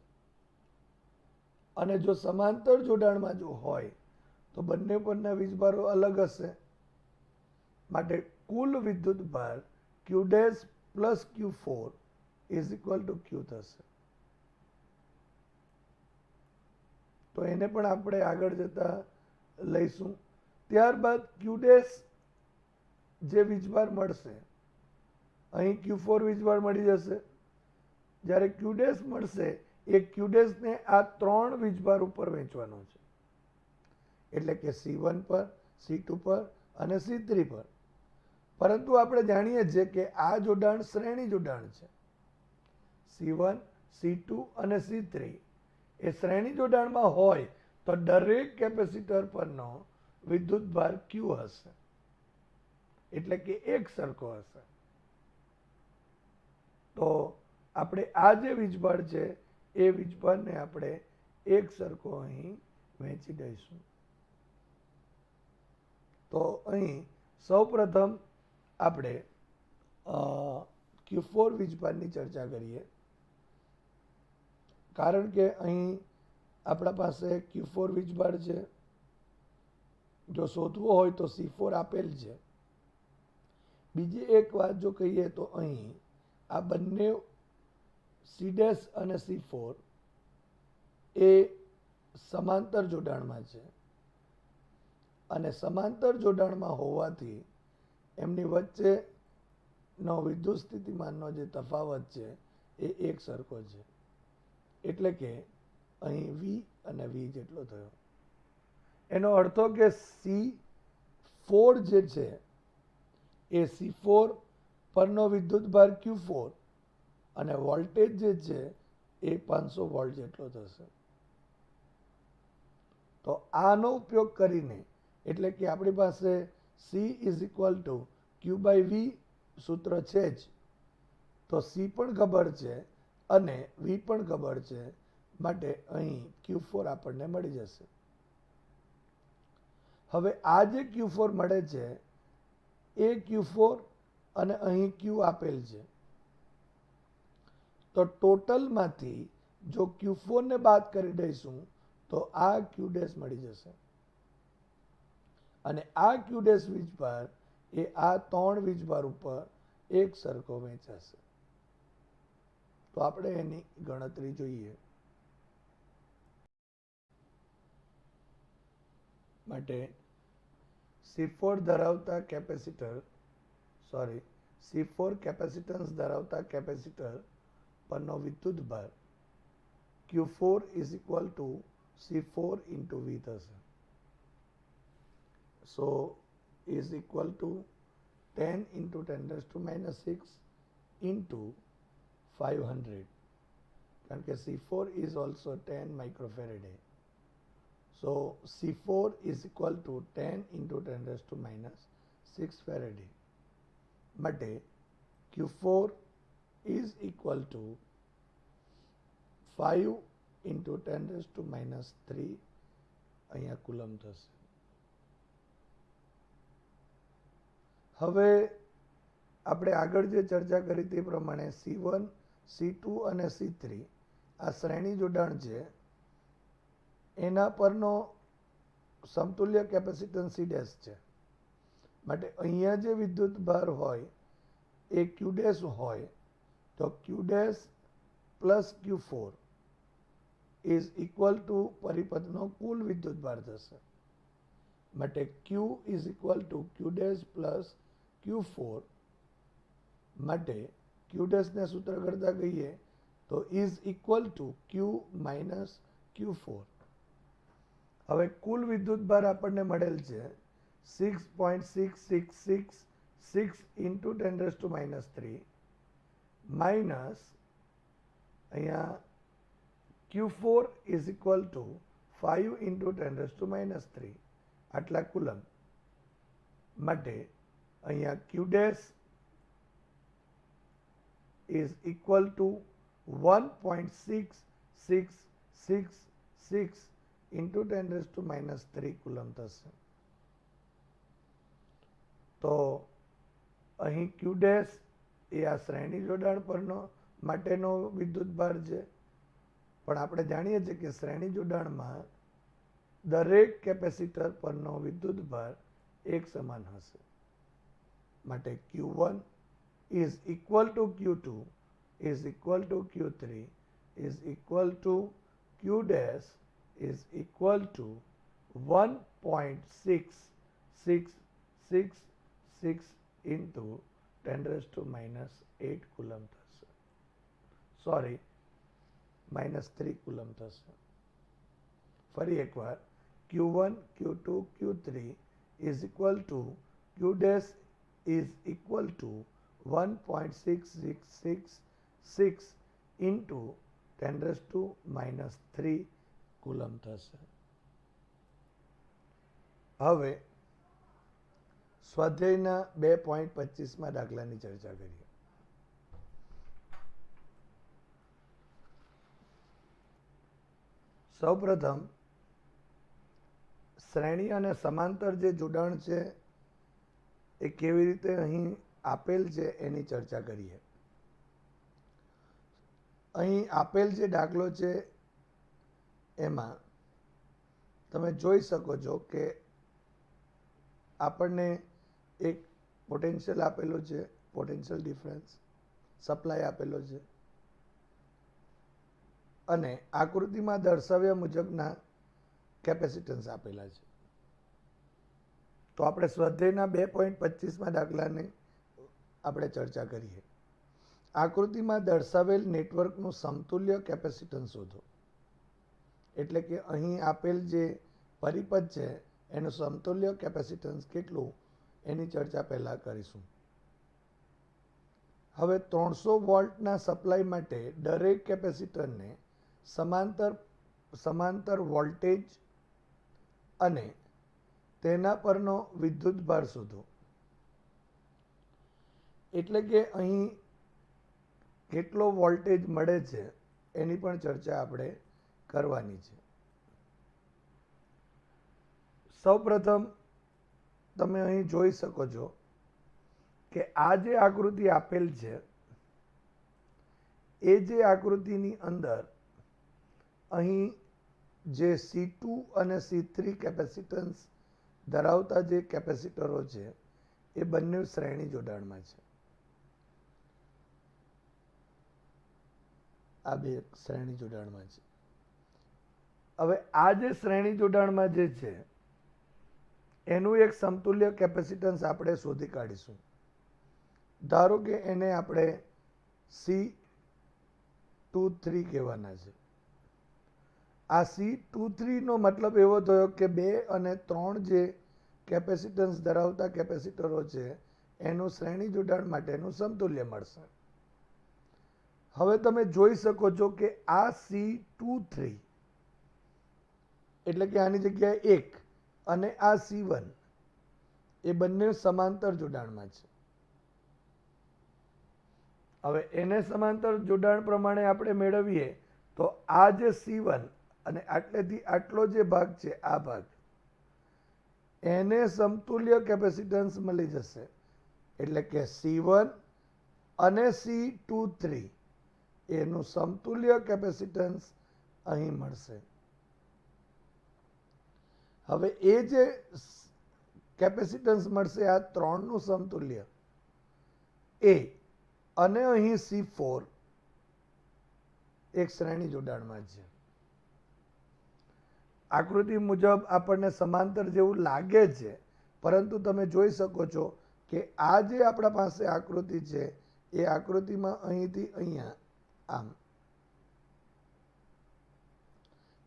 અને જો સમાંતર જોડાણમાં જો હોય તો બંને પરના વીજભારો અલગ હશે. માટે કુલ વિદ્યુતભાર Q' plus Q4 is equal to Q થશે. તો એને પણ આપણે આગળ જતા લઈશું. ત્યારબાદ Q' જે વીજભાર મળશે અહીં Q4 વીજભાર મળી જશે. જ્યારે Q' મળશે એ Q' ને આ 3 વીજભાર ઉપર વહેંચવાનો છે. એટલે કે C1 પર, C2 પર અને C3 પર. પરંતુ આપણે જાણીએ છીએ કે આ જોડાણ શ્રેણી જોડાણ છે. C1, C2 અને C3 એ શ્રેણી જોડાણમાં હોય તો દરેક કેપેસિટર પરનો વિદ્યુતભાર Q હશે. એટલે કે એક સરખો હશે. તો આપણે આ જે વીજભાર છે એ વીજભારને આપણે એક સરખો અહીં વહેંચી દઈશું. તો અહીં સૌપ્રથમ આપણે Q4 વીજભારની ચર્ચા કરીએ. કારણ કે અહીં આપણા પાસે Q4 વીજભાર છે. જો શોધવો હોય તો C4 આપેલ છે. બીજી એક વાત જો કહીએ તો અહીં આ બંને C' અને C4 એ સમાંતર જોડાણમાં છે અને સમાંતર જોડાણમાં હોવાથી એમની વચ્ચેનો વિદ્યુત સ્થિતિમાનનો જે તફાવત છે એ એક સરખો છે. એટલે કે અહીં V અને V જેટલો થયો. એનો અર્થો કે C4 જે છે એ C4 પરનો વિદ્યુતભાર Q4 અને વોલ્ટેજ જે છે એ 500 વોલ્ટ જેટલો થશે. તો આનો ઉપયોગ કરીને એટલે કે આપણી પાસે C is equal two Q/V સૂત્ર છે જ. તો C પણ ખબર છે અને V પણ ખબર છે. માટે અહીં Q4 આપણને મળી જશે. હવે આ જે Q4 મળે છે એ Q4 અને અહીં Q આપેલ છે. તો ટોટલમાંથી જો Q4 ને બાદ કરી દઈશું તો આ Q' મળી જશે. અને આ Q' વીજભાર એ આ 3 વીજભાર ઉપર એક સરખો વહેંચાશે. તો આપણે એની ગણતરી જોઈએ. માટે C4 ધરાવતા C4 કેપેસિટન્સ ધરાવતા કેપેસિટર પરનો વિદ્યુતભાર Q4 is equal two C4 into V થશે. So is equal to 10 into 10⁻⁶ into 500. કારણ કે C4 is also 10 microfarad. So C4 is equal to 10 into 10⁻⁶ farad. માટે Q4 is equal to 5 into 10 raised to minus 3 અહીંયા કુલમ થશે. હવે આપણે આગળ જે ચર્ચા કરી તે પ્રમાણે C1, C2 અને C3 આ શ્રેણી જોડાણ છે, એના પરનો સમતુલ્ય કેપેસિટન્સ C ડેશ છે. માટે અહીંયા જે વિદ્યુત ભાર હોય એ Q ડેશ હોય તો Q dash plus Q4 is equal to પરિપથનો કુલ વિદ્યુત ભાર થશે. માટે Q is equal to Q dash plus Q4. માટે Q ડેશને સૂત્ર કરતા કહીએ તો is equal to Q minus Q4. હવે કુલ વિદ્યુત ભાર આપણને મળેલ છે 6.6666 into 10 raised to minus 3 minus અહીંયા Q4 is equal to 5 into 10 raised to minus 3 આટલા કુલમ. માટે અહીંયા Q dash is equal to 1.6666 into 10 raised to minus 3 coulomb થશે. તો અહીં Q ડેશ એ આ શ્રેણી જોડાણ પરનો માટેનો વિદ્યુત ભાર છે, પણ આપણે જાણીએ છીએ કે શ્રેણી જોડાણમાં દરેક કેપેસિટર પરનો વિદ્યુત ભાર એક સમાન હશે. માટે Q1 is equal to Q2 is equal to Q3 is equal to Q dash is equal to 1.6666 into 10 raised to minus 8 coulomb થશે. સોરી, minus 3 કુલમ થશે. ફરી એકવાર Q1, Q2, Q3 is equal to Q dash is equal to 1.6666 into 10 raised to minus 3 coulomb થશે. હવે સ્વાધ્યાયના 2.25માં દાખલાની ચર્ચા કરીએ. સૌપ્રથમ શ્રેણી અને સમાંતર જે જોડાણ છે એ કેવી રીતે અહીં આપેલ છે એની ચર્ચા કરીએ. અહીં આપેલ જે દાખલો છે એમાં તમે જોઈ શકો છો કે આપણને એક પોટેન્શિયલ આપેલો છે, પોટેન્શિયલ ડિફરન્સ સપ્લાય આપેલો છે, અને આકૃતિમાં દર્શાવ્યા મુજબના કેપેસિટન્સ આપેલા છે. તો આપણે સ્વાધ્યાયના 2.25માં દાખલાની આપણે ચર્ચા કરીએ. આકૃતિમાં દર્શાવેલ નેટવર્કનું સમતુલ્ય કેપેસિટન્સ શોધો. એટલે કે અહીં આપેલ જે પરિપથ છે એનું સમતુલ્ય કેપેસિટન્સ કેટલું એની ચર્ચા પહેલાં કરીશું. હવે 300 વોલ્ટના સપ્લાય માટે દરેક કેપેસિટરને સમાંતર વોલ્ટેજ અને તેના પરનો વિદ્યુત ભાર શોધો. એટલે કે અહીં કેટલો વોલ્ટેજ મળે છે એની પણ ચર્ચા આપણે કરવાની છે. સૌપ્રથમ તમે અહીં જોઈ શકો છો કે આ જે આકૃતિ આપેલ છે એ જે આકૃતિની અંદર અહીં જે C2 અને C3 કેપેસિટન્સ ધરાવતા જે કેપેસિટરો છે એ બંને શ્રેણી જોડાણમાં છે. આ બે શ્રેણી જોડાણમાં છે. હવે આ જે શ્રેણી જોડાણમાં જે છે એનું એક સમતુલ્ય કેપેસિટન્સ આપણે શોધી કાઢીશું. ધારો કે એને આપણે C23 કહેવાના છે. આ C23 નો મતલબ એવો થયો કે 2 અને 3 જે કેપેસિટન્સ ધરાવતા કેપેસિટરો છે એનું શ્રેણી જોડાણ માટેનું સમતુલ્ય મળશે. હવે તમે જોઈ શકો છો કે આ C23 એટલે કે આની જગ્યાએ 1 અને આ C1 એ બંને સમાંતર જોડાણમાં છે. હવે એને સમાંતર જોડાણ પ્રમાણે આપણે મેળવીએ તો આ જે C1 અને આટલેથી આટલો જે ભાગ છે આ ભાગ એને સમતુલ્ય કેપેસિટન્સ મળી જશે. એટલે કે C1 અને C23 એનું સમતુલ્ય કેપેસિટન્સ અહીં મળશે. હવે એ જે કેપેસિટન્સ મળશે આ ત્રણનું સમતુલ્ય એ અને અહીં C4 એક શ્રેણી જોડાણમાં છે. આકૃતિ મુજબ આપણને સમાંતર જેવું લાગે છે, પરંતુ તમે જોઈ શકો છો કે આ જે આપણા પાસે આકૃતિ છે એ આકૃતિમાં અહીંથી અહીંયા આમ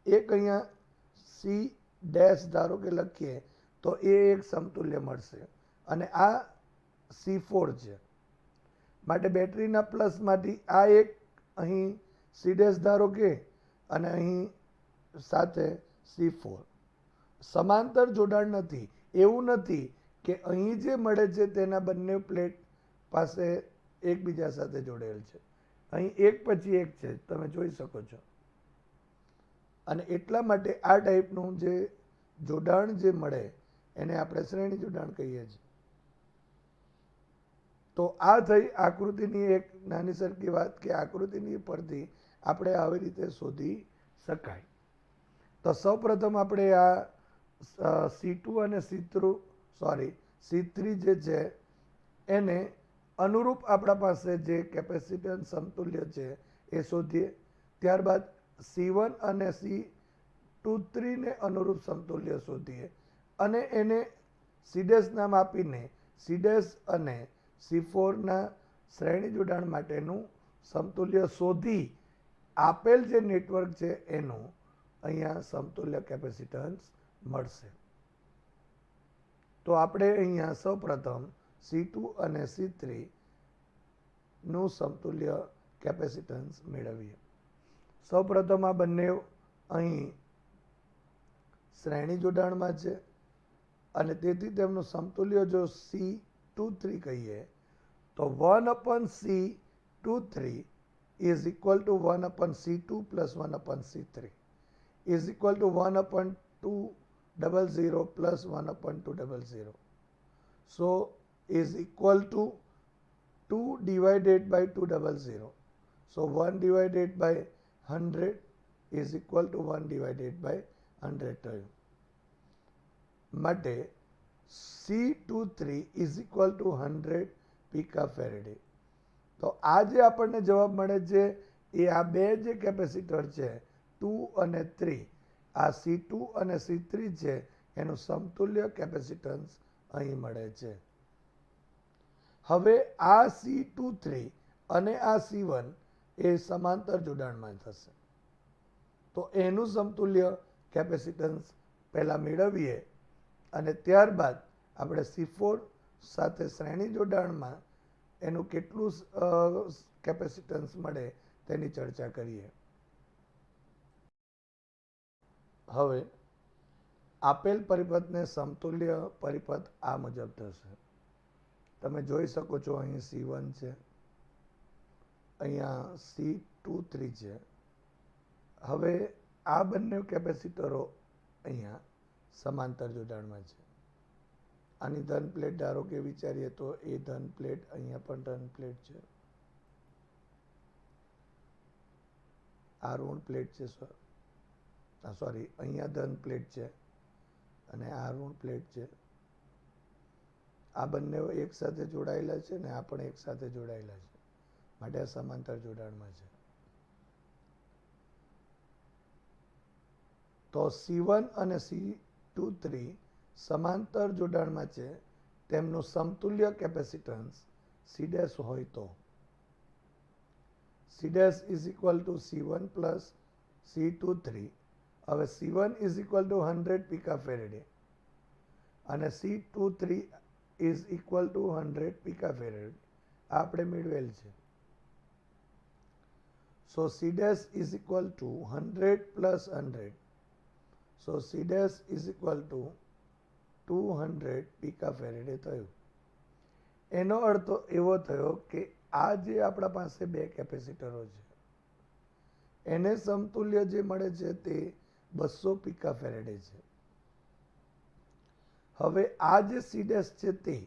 એક અહીંયા સી ડેશ ધારો કે લખીએ તો એ એક સમતુલ્ય મળશે અને આ C4 છે. માટે બેટરીના પ્લસમાંથી આ એક અહીં સી ડેશ ધારો કે અને અહીં સાથે C4 સમાંતર જોડાણ નથી. એવું નથી કે અહીં જે મળે છે તેના બંને પ્લેટ પાસે એકબીજા સાથે જોડેલ છે. અહીં એક પછી એક છે, તમે જોઈ શકો છો. અને એટલા માટે આ ટાઈપનું જે જોડાણ જે મળે એને આપણે શ્રેણી જોડાણ કહીએ છીએ. તો આ થઈ આકૃતિની એક નાની સરખી વાત કે આકૃતિની પરથી આપણે આવી રીતે શોધી શકાય. તો સૌપ્રથમ આપણે આ C2 અને C3 જે છે એને અનુરૂપ આપણા પાસે જે કેપેસિટન્સ સમતુલ્ય છે એ શોધીએ. ત્યારબાદ C1 અને C23 ને અનુરૂપ સમતુલ્ય શોધીએ અને એને C' નામ આપીને C' અને C4ના શ્રેણી જોડાણ માટેનું સમતુલ્ય શોધી આપેલ જે નેટવર્ક છે એનું અહીંયા સમતુલ્ય કેપેસિટન્સ મળશે. તો આપણે અહીંયા સૌપ્રથમ C2 અને C3 નું સમતુલ્ય કેપેસિટન્સ મેળવીએ. સૌપ્રથમ આ બંને અહીં શ્રેણી જોડાણમાં છે અને તેથી તેમનું સમતુલ્ય જો C23 કહીએ તો 1/C23 is equal to 1/C2 plus 1/C3 is equal to 1/200 plus 1/200. So is equal to 2 divided by 200. So 1 divided by 100 is equal to 1 divided by 100 થયું. માટે C23 is equal to 100 picofarad. તો આ જે આપણને જવાબ મળે છે એ આ બે જે કેપેસિટર છે 2 અને 3 આ C2 અને C3 છે એનું સમતુલ્ય કેપેસિટન્સ અહીં મળે છે. હવે આ C23 અને આ C1 એ સમાંતર જોડાણમાં થશે. તો એનું સમતુલ્ય કેપેસિટન્સ પહેલાં મેળવીએ અને ત્યારબાદ આપણે C4 સાથે શ્રેણી જોડાણમાં એનું કેટલું કેપેસિટન્સ મળે તેની ચર્ચા કરીએ. હવે આપેલ પરિપથને સમતુલ્ય પરિપથ આ મુજબ થશે. તમે જોઈ શકો છો અહીં C1 છે, અહીંયા C23 છે. હવે આ બંને કેપેસિટરો અહીંયા સમાંતર જોડાણમાં છે. આની ધન પ્લેટ ધારો કે વિચારીએ તો એ ધન પ્લેટ, અહીંયા પણ ધન પ્લેટ છે, આ ઋણ પ્લેટ છે, સોરી અહીંયા ધન પ્લેટ છે અને આ ઋણ પ્લેટ છે. આ બંને એક સાથે જોડાયેલા છે ને આ પણ એક સાથે જોડાયેલા છે, માટે આ સમાંતર જોડાણમાં છે. તો C1 અને C23 સમાંતર જોડાણમાં છે, તેમનું સમતુલ્ય કેપેસિટન્સ C' હોય તો C' is equal to C1 plus C23. હવે C1 is equal to 100 picofarad અને C23 is equal to 100 picofarad આપણે મેળવેલ છે. So C' is equal to 100 plus 100. So C' is equal to 200 picofarad થયું. એનો અર્થ એવો થયો કે આ જે આપણા પાસે બે કેપેસિટરો છે એને સમતુલ્ય જે મળે છે તે 200 પિકા ફેરેડે છે. હવે આ જે સી ડેશ છે તે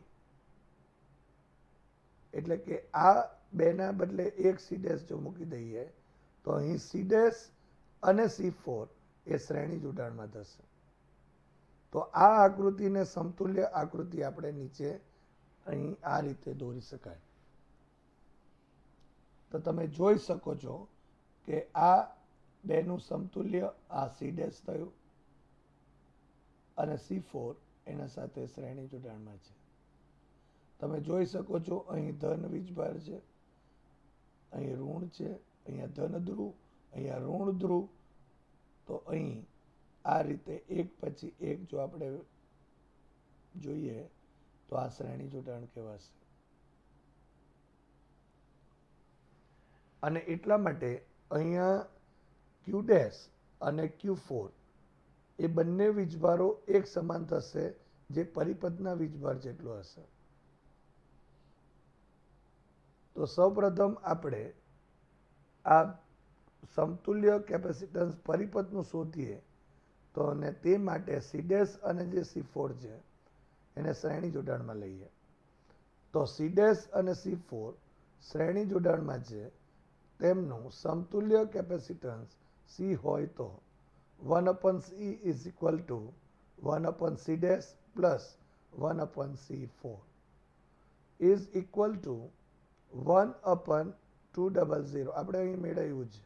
એટલે કે આ બેના બદલે એક સી ડેશ જો મૂકી દઈએ તો અહીં સી ડેશ અને C4 એ શ્રેણી જોડાણમાં થશે. તો આ આકૃતિને સમતુલ્ય આકૃતિ આપણે નીચે અહીં આ રીતે દોરી શકાય. તો તમે જોઈ શકો છો કે આ બેનું સમતુલ્ય આ સી ડેશ થયું અને C4 એના સાથે શ્રેણી જોડાણમાં છે. તમે જોઈ શકો છો અહીં ધન વીજભાર છે, અહીં ઋણ છે, અહીંયા ધન ધ્રુવ, અહીંયા ઋણ ધ્રુવ. તો અહીં આ રીતે એક પછી એક જો આપણે જોઈએ તો આ શ્રેણી જોડાણ કહેવાશે. અને એટલા માટે અહીંયા ક્યુ ડેશ અને Q4 એ બંને વીજભારો એક સમાન થશે, જે પરિપથના વીજભાર જેટલો હશે. તો સૌપ્રથમ આપણે આ સમતુલ્ય કેપેસિટન્સ પરિપથનું શોધીએ તો અને તે માટે સી ડેશ અને જે C4 છે એને શ્રેણી જોડાણમાં લઈએ. તો સી ડેશ અને C4 શ્રેણી જોડાણમાં છે, તેમનું સમતુલ્ય કેપેસિટન્સ C હોય તો 1/C is equal two 1/C dash plus 1/C4 is equal to 1/200. આપણે અહીં મેળવ્યું છે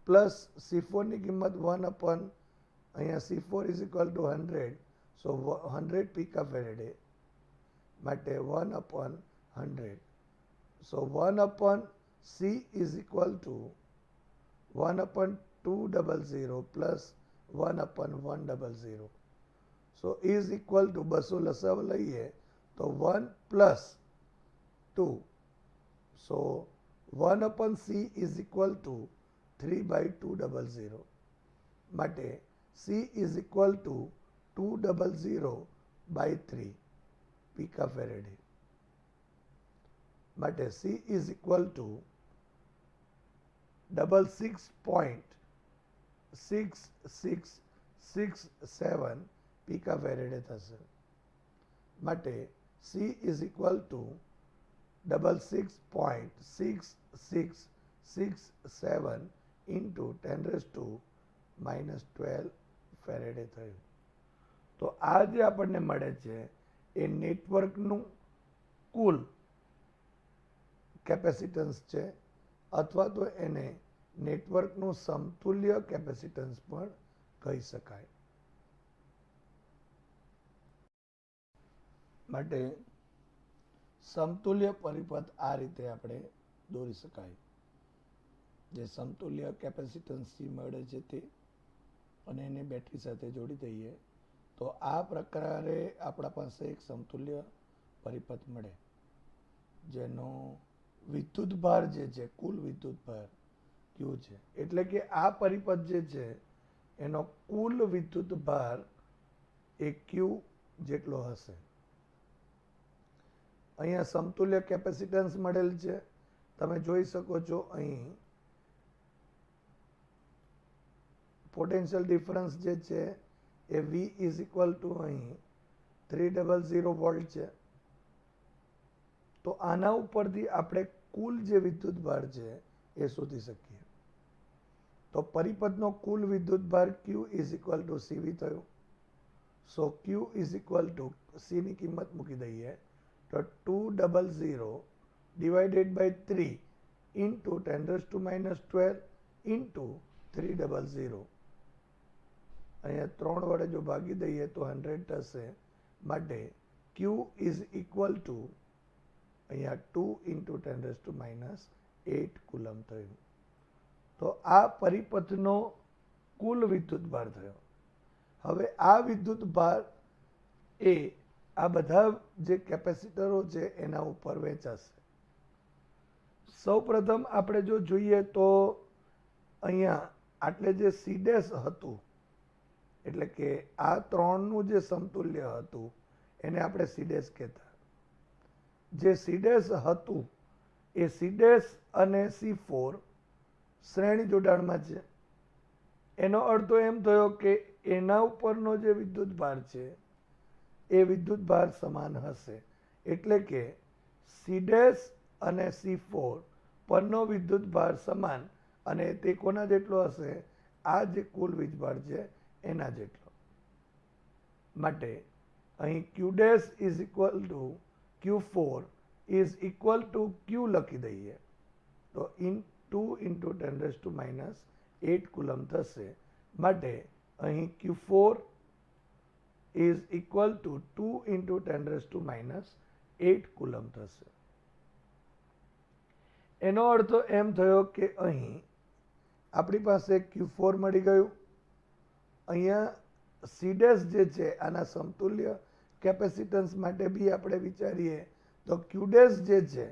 પ્લસ C4 ની કિંમત 1 અહીંયા C4 is equal to 100. So 100 picofarad માટે 1/100. So 1/C is equal to 1/200 plus 1/100. So is equal to 200 લસાવ લઈએ તો 1 plus 2. So 1/C is equal to 3/200 માટે C is equal to 200/3 picofarad માટે C is equal to 66.6667 picofarad થશે. માટે C is equal to 66.6667 into 10⁻⁻12 farad થયું. તો આ જે આપણને મળે છે એ નેટવર્કનું કુલ કેપેસિટન્સ છે, અથવા તો એને નેટવર્કનું સમતુલ્ય કેપેસિટન્સ પણ કહી શકાય. માટે સમતુલ્ય પરિપથ આ રીતે આપણે દોરી શકાય. જે સમતુલ્ય કેપેસિટન્સ મળે છે તે અને એને બેટરી સાથે જોડી દઈએ તો આ પ્રકારે આપણા પાસે એક સમતુલ્ય પરિપથ મળે, જેનો વિદ્યુત ભાર જે છે કુલ વિદ્યુત ભાર Q છે. એટલે કે આ પરિપથ જે છે એનો કુલ વિદ્યુત ભાર એ Q જેટલો હશે. અહીંયા સમતુલ્ય કેપેસિટન્સ મળેલ છે, તમે જોઈ શકો છો. અહીં પોટેન્શિયલ ડિફરન્સ જે છે એ V ઇઝ ઇક્વલ ટુ અહીં 300 વોલ્ટ છે. તો આના ઉપરથી આપણે કુલ જે વિદ્યુત ભાર છે એ શોધી શકીએ. તો પરિપથનો કુલ વિદ્યુત ભાર Q is equal to CV થયું. સો Q is equal two C ની કિંમત મૂકી દઈએ તો 200 ડિવાઇડેડ બાય 3 ઇન્ટુ 10⁻12 ઇન્ટુ 300. અહીંયા 3 વડે જો ભાગી દઈએ તો 100 થશે. માટે Q ઇઝ ઇક્વલ ટુ અહીંયા 2 ઇન્ટુ 10⁻8 કુલમ થયું. તો આ પરિપથનો કુલ વિદ્યુત ભાર થયો. હવે આ વિદ્યુત ભાર એ આ બધા જે કેપેસિટરો છે એના ઉપર વહેંચાશે. સૌ પ્રથમ આપણે જો જોઈએ તો અહીંયા આટલે જે સી ડેશ હતું, એટલે કે આ ત્રણનું જે સમતુલ્ય હતું એને આપણે સી ડેશ કહેતા. જે સી ડેશ હતું એ સી ડેશ અને C4 શ્રેણી જોડાણમાં છે. એનો અર્થ એમ થયો કે એના ઉપરનો જે વિદ્યુત ભાર છે એ વિદ્યુત ભાર સમાન હશે. એટલે કે સી ડેશ અને C4 પરનો વિદ્યુત ભાર સમાન, અને તે કોના જેટલો હશે? આ જે કુલ વીજભાર છે એના જેટલો. માટે અહીં Q dash is equal to Q4 is equal to Q લખી દઈએ તો 2 × 10⁻8 કુલમ થશે. માટે અહીં Q4 is equal to 2 × 10⁻8 coulomb થશે. એનો અર્થ એમ થયો કે અહીં આપણી પાસે Q4 મળી ગયું. અહીંયા સી ડેશ જે છે આના સમતુલ્ય કેપેસિટન્સ માટે બી આપણે વિચારીએ તો Q ડેશ જે છે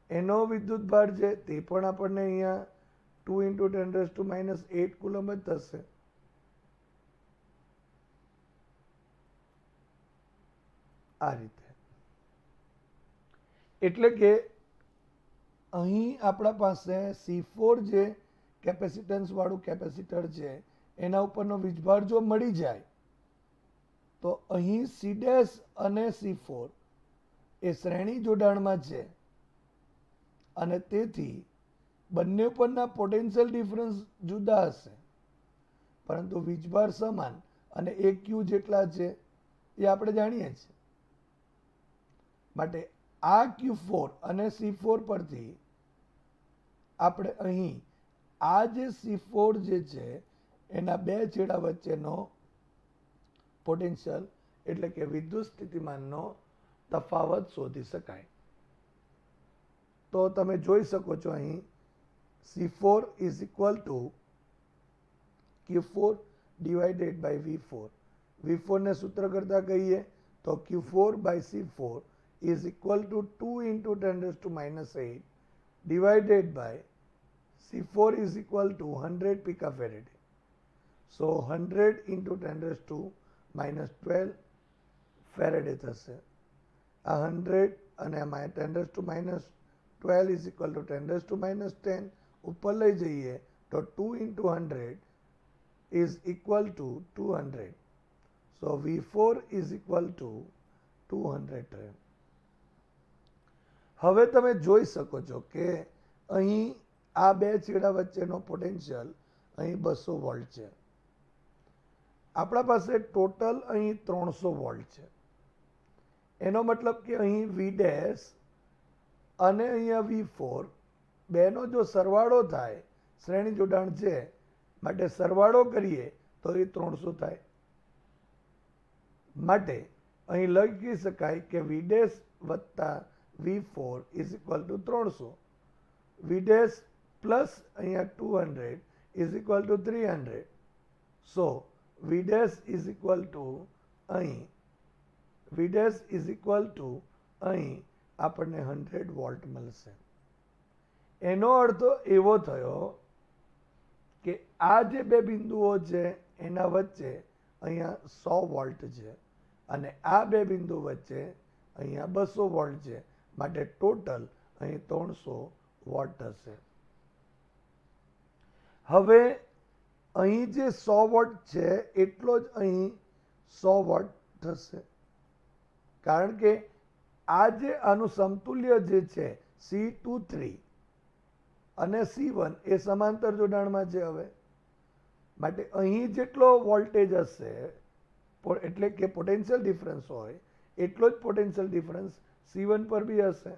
એનો વિદ્યુત ભાર છે તે પણ આપણને અહીંયા 2 × 10⁻8 કુલમ જ થશે. આ રીતે. એટલે કે અહીં આપણા પાસે C4 જે કેપેસિટન્સ વાળું કેપેસિટર છે એના ઉપરનો વીજભાર જો મળી જાય તો અહીં સી ડેશ અને C4 એ શ્રેણી જોડાણમાં છે, અને તેથી બંને પરના પોટેન્શિયલ ડિફરન્સ જુદા હશે, પરંતુ વીજભાર સમાન અને એ Q જેટલા છે એ આપણે જાણીએ છીએ. માટે આ Q4 અને C4 પરથી આપણે અહીં આ જે C4 જે છે એના બે છેડા વચ્ચેનો પોટેન્શિયલ એટલે કે વિદ્યુત સ્થિતિમાનનો તફાવત શોધી શકાય. તો તમે જોઈ શકો છો અહીં C4 is equal to Q4 divided by V4. V4 ને સૂત્ર કરતા કહીએ તો Q4 by C4 is equal to 2 × 10⁻8 divided by C4 is equal to 100 picofarad. So 100 × 10⁻12 faraday થશે. આ 100 અને આમાં 10⁻12 is equal to 10⁻10 ઉપર લઈ જઈએ તો 2 × 100 is equal to 200. So V4 is equal to 200 rem. હવે તમે જોઈ શકો છો કે અહીં આ બે છેડા વચ્ચેનો પોટેન્શિયલ અહીં 200 વોલ્ટ છે. આપણા પાસે ટોટલ અહીં 300 વોલ્ટ છે. એનો મતલબ કે અહીં V ડેશ અને અહીંયા V4 બેનો જો સરવાળો થાય, શ્રેણી જોડાણ છે માટે સરવાળો કરીએ તો એ 300 થાય. માટે અહીં લખી શકાય કે V ડેશ વત્તા V4 is equal to 300. V dash plus અહીંયા 200 is equal to 300. So V dash is equal to અહીં આપણને 100 વોલ્ટ મળશે. એનો અર્થ એવો થયો કે આ જે બે બિંદુઓ છે એના વચ્ચે અહીંયા 100 વોલ્ટ છે અને આ બે બિંદુ વચ્ચે અહીંયા 200 વોલ્ટ છે. માટે ટોટલ અહીં 300 વોટ હશે. હવે અહીં જે 100 વોટ છે એટલો જ અહીં 100 વોટ થશે, કારણ કે આ જે આનું સમતુલ્ય જે છે C23 અને C1 એ સમાંતર જોડાણમાં છે. હવે માટે અહીં જેટલો વોલ્ટેજ હશે એટલે કે પોટેન્શિયલ ડિફરન્સ હોય એટલો જ પોટેન્શિયલ ડિફરન્સ C1 પર બી હશે.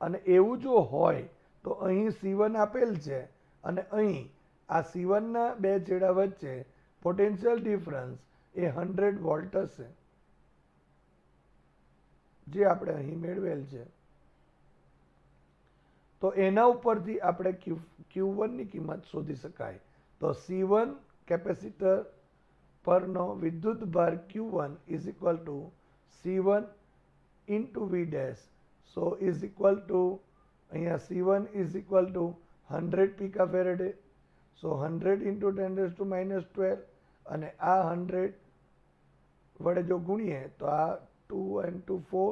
અને એવું જો હોય તો અહીં C1 આપેલ છે અને અહીં આ C1 ના બે છેડા વચ્ચે પોટેન્શિયલ ડિફરન્સ એ 100 વોલ્ટ હશે, જે આપણે અહીં મેળવેલ છે. તો એના ઉપરથી આપણે Q1 ની કિંમત શોધી શકાય. તો C1 કેપેસિટર પરનો વિદ્યુત ભાર Q1 is equal to C1 into V dash. So is equal to અહીંયા C1 is equal to 100 picofarad. So 100 into 10⁻12 અને આ 100 વડે જો ગુણીએ તો આ 2 and 2 4,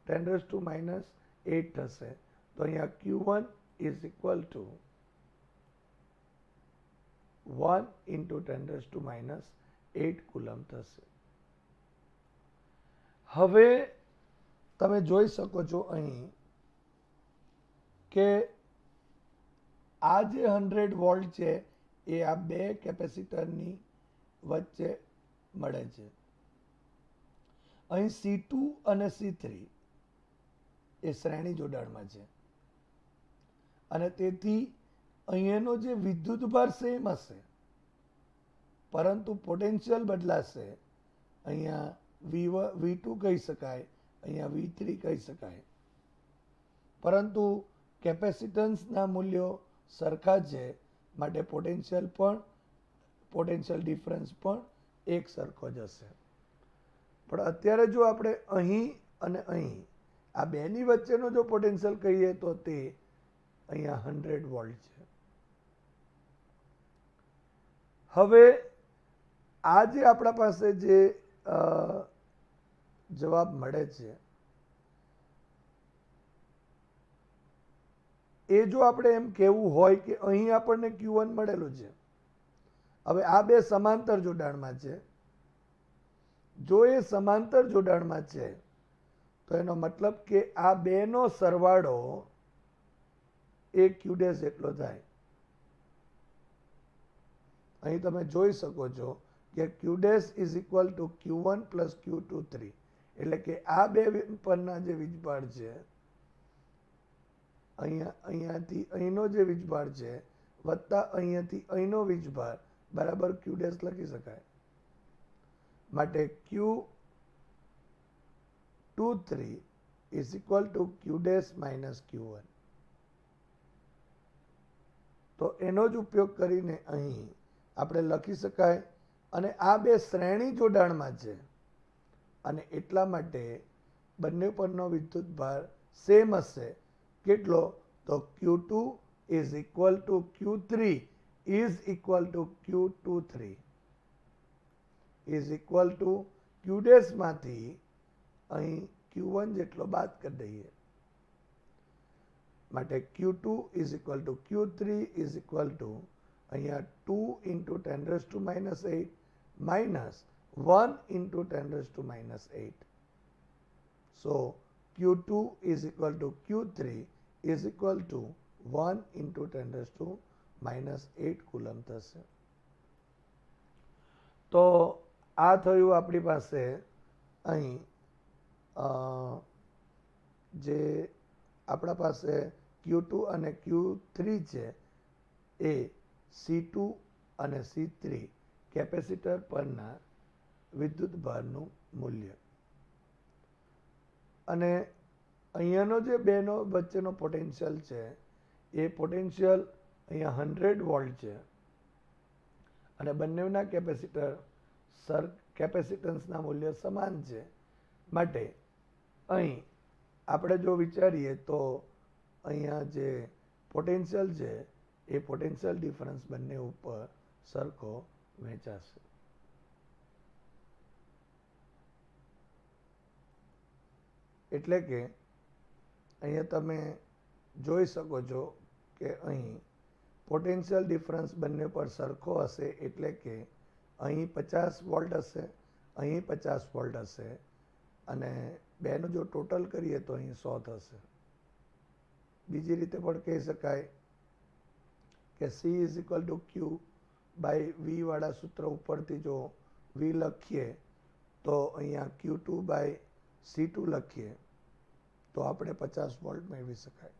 10 raised to minus 8 થશે. તો અહીંયા Q1 is equal to 1 into 10 raised to minus 8 coulomb થશે. હવે તમે જોઈ શકો છો અહીં કે આ જે 100 વોલ્ટ છે એ આ બે કેપેસિટરની વચ્ચે મળે છે. અહીં C2 અને C3 એ શ્રેણી જોડાણમાં છે અને તેથી અહીંયાનો જે વિદ્યુતભાર સેમ હશે પરંતુ પોટેન્શિયલ બદલાશે. અહીંયા V2 કહી શકાય, અહીંયા V3 કહી શકાય, પરંતુ કેપેસિટન્સના મૂલ્યો સરખા છે માટે પોટેન્શિયલ ડિફરન્સ પણ એક સરખો જ હશે. પણ અત્યારે જો આપણે અહીં અને અહીં આ બેની વચ્ચેનો જો પોટેન્શિયલ કહીએ તો તે અહીંયા 100 વોલ્ટ છે. હવે આ જે આપણા પાસે જે જવાબ મળે છે એ જો આપણે એમ કહેવું હોય કે અહીં આપણને Q1 મળેલું છે, હવે આ બે સમાંતર જોડાણમાં છે. જો એ સમાંતર જોડાણમાં છે તો એનો મતલબ કે આ બેનો સરવાળો એ Q' એટલો થાય. અહીં તમે જોઈ શકો છો કે Q' is equal to Q1 plus Q23, એટલે કે આ બે પરના જે વીજભાર છે અહીંયાથી અહીંનો જે વીજભાર છે વત્તા અહીંયાથી અહીંનો વીજભાર બરાબર Q' લખી શકાય. માટે Q23 is equal to Q' minus Q1. તો એનો જ ઉપયોગ કરીને અહીં આપણે લખી શકાય. અને આ બે શ્રેણી જોડાણમાં છે અને એટલા માટે બંને પરનો વિદ્યુતભાર સેમ હશે. કેટલો? તો Q2 is equal to Q3 is equal to Q23 is equal to Q' માંથી અહીં Q1 જેટલો બાદ કરી દઈએ. માટે Q2 is equal to Q3 is equal to અહીંયા 2 into 10 raised to minus 8 minus 1 into 10 raised to minus 8. So Q2 is equal to Q3 is equal to 1 into 10 raised to minus 8 coulomb થશે. તો આ થયું આપણી પાસે અહીં જે આપણા પાસે Q2 અને Q3 છે એ C2 અને C3 કેપેસિટર પરના વિદ્યુતભારનું મૂલ્ય. અને અહીંયાનો જે બેનો વચ્ચેનો પોટેન્શિયલ છે એ પોટેન્શિયલ અહીંયા 100 વોલ્ટ છે અને બંનેના કેપેસિટન્સના મૂલ્ય સમાન છે. માટે અહીં આપણે જો વિચારીએ તો અહીંયા જે પોટેન્શિયલ છે એ પોટેન્શિયલ ડિફરન્સ બંને ઉપર સરખો વહેંચાશે. એટલે કે અહીંયા તમે જોઈ શકો છો કે અહીં પોટેન્શિયલ ડિફરન્સ બંને પર સરખો હશે. એટલે કે અહીં 50 વોલ્ટ હશે, અહીં 50 વોલ્ટ હશે અને બેનું જો ટોટલ કરીએ તો અહીં 100 થશે. બીજી રીતે પણ કહી શકાય કે C is equal to Q by V વાળા સૂત્ર ઉપરથી જો V લખીએ તો અહીંયા Q2 by C2 લખીએ તો આપણે 50 વોલ્ટ મેળવી શકાય.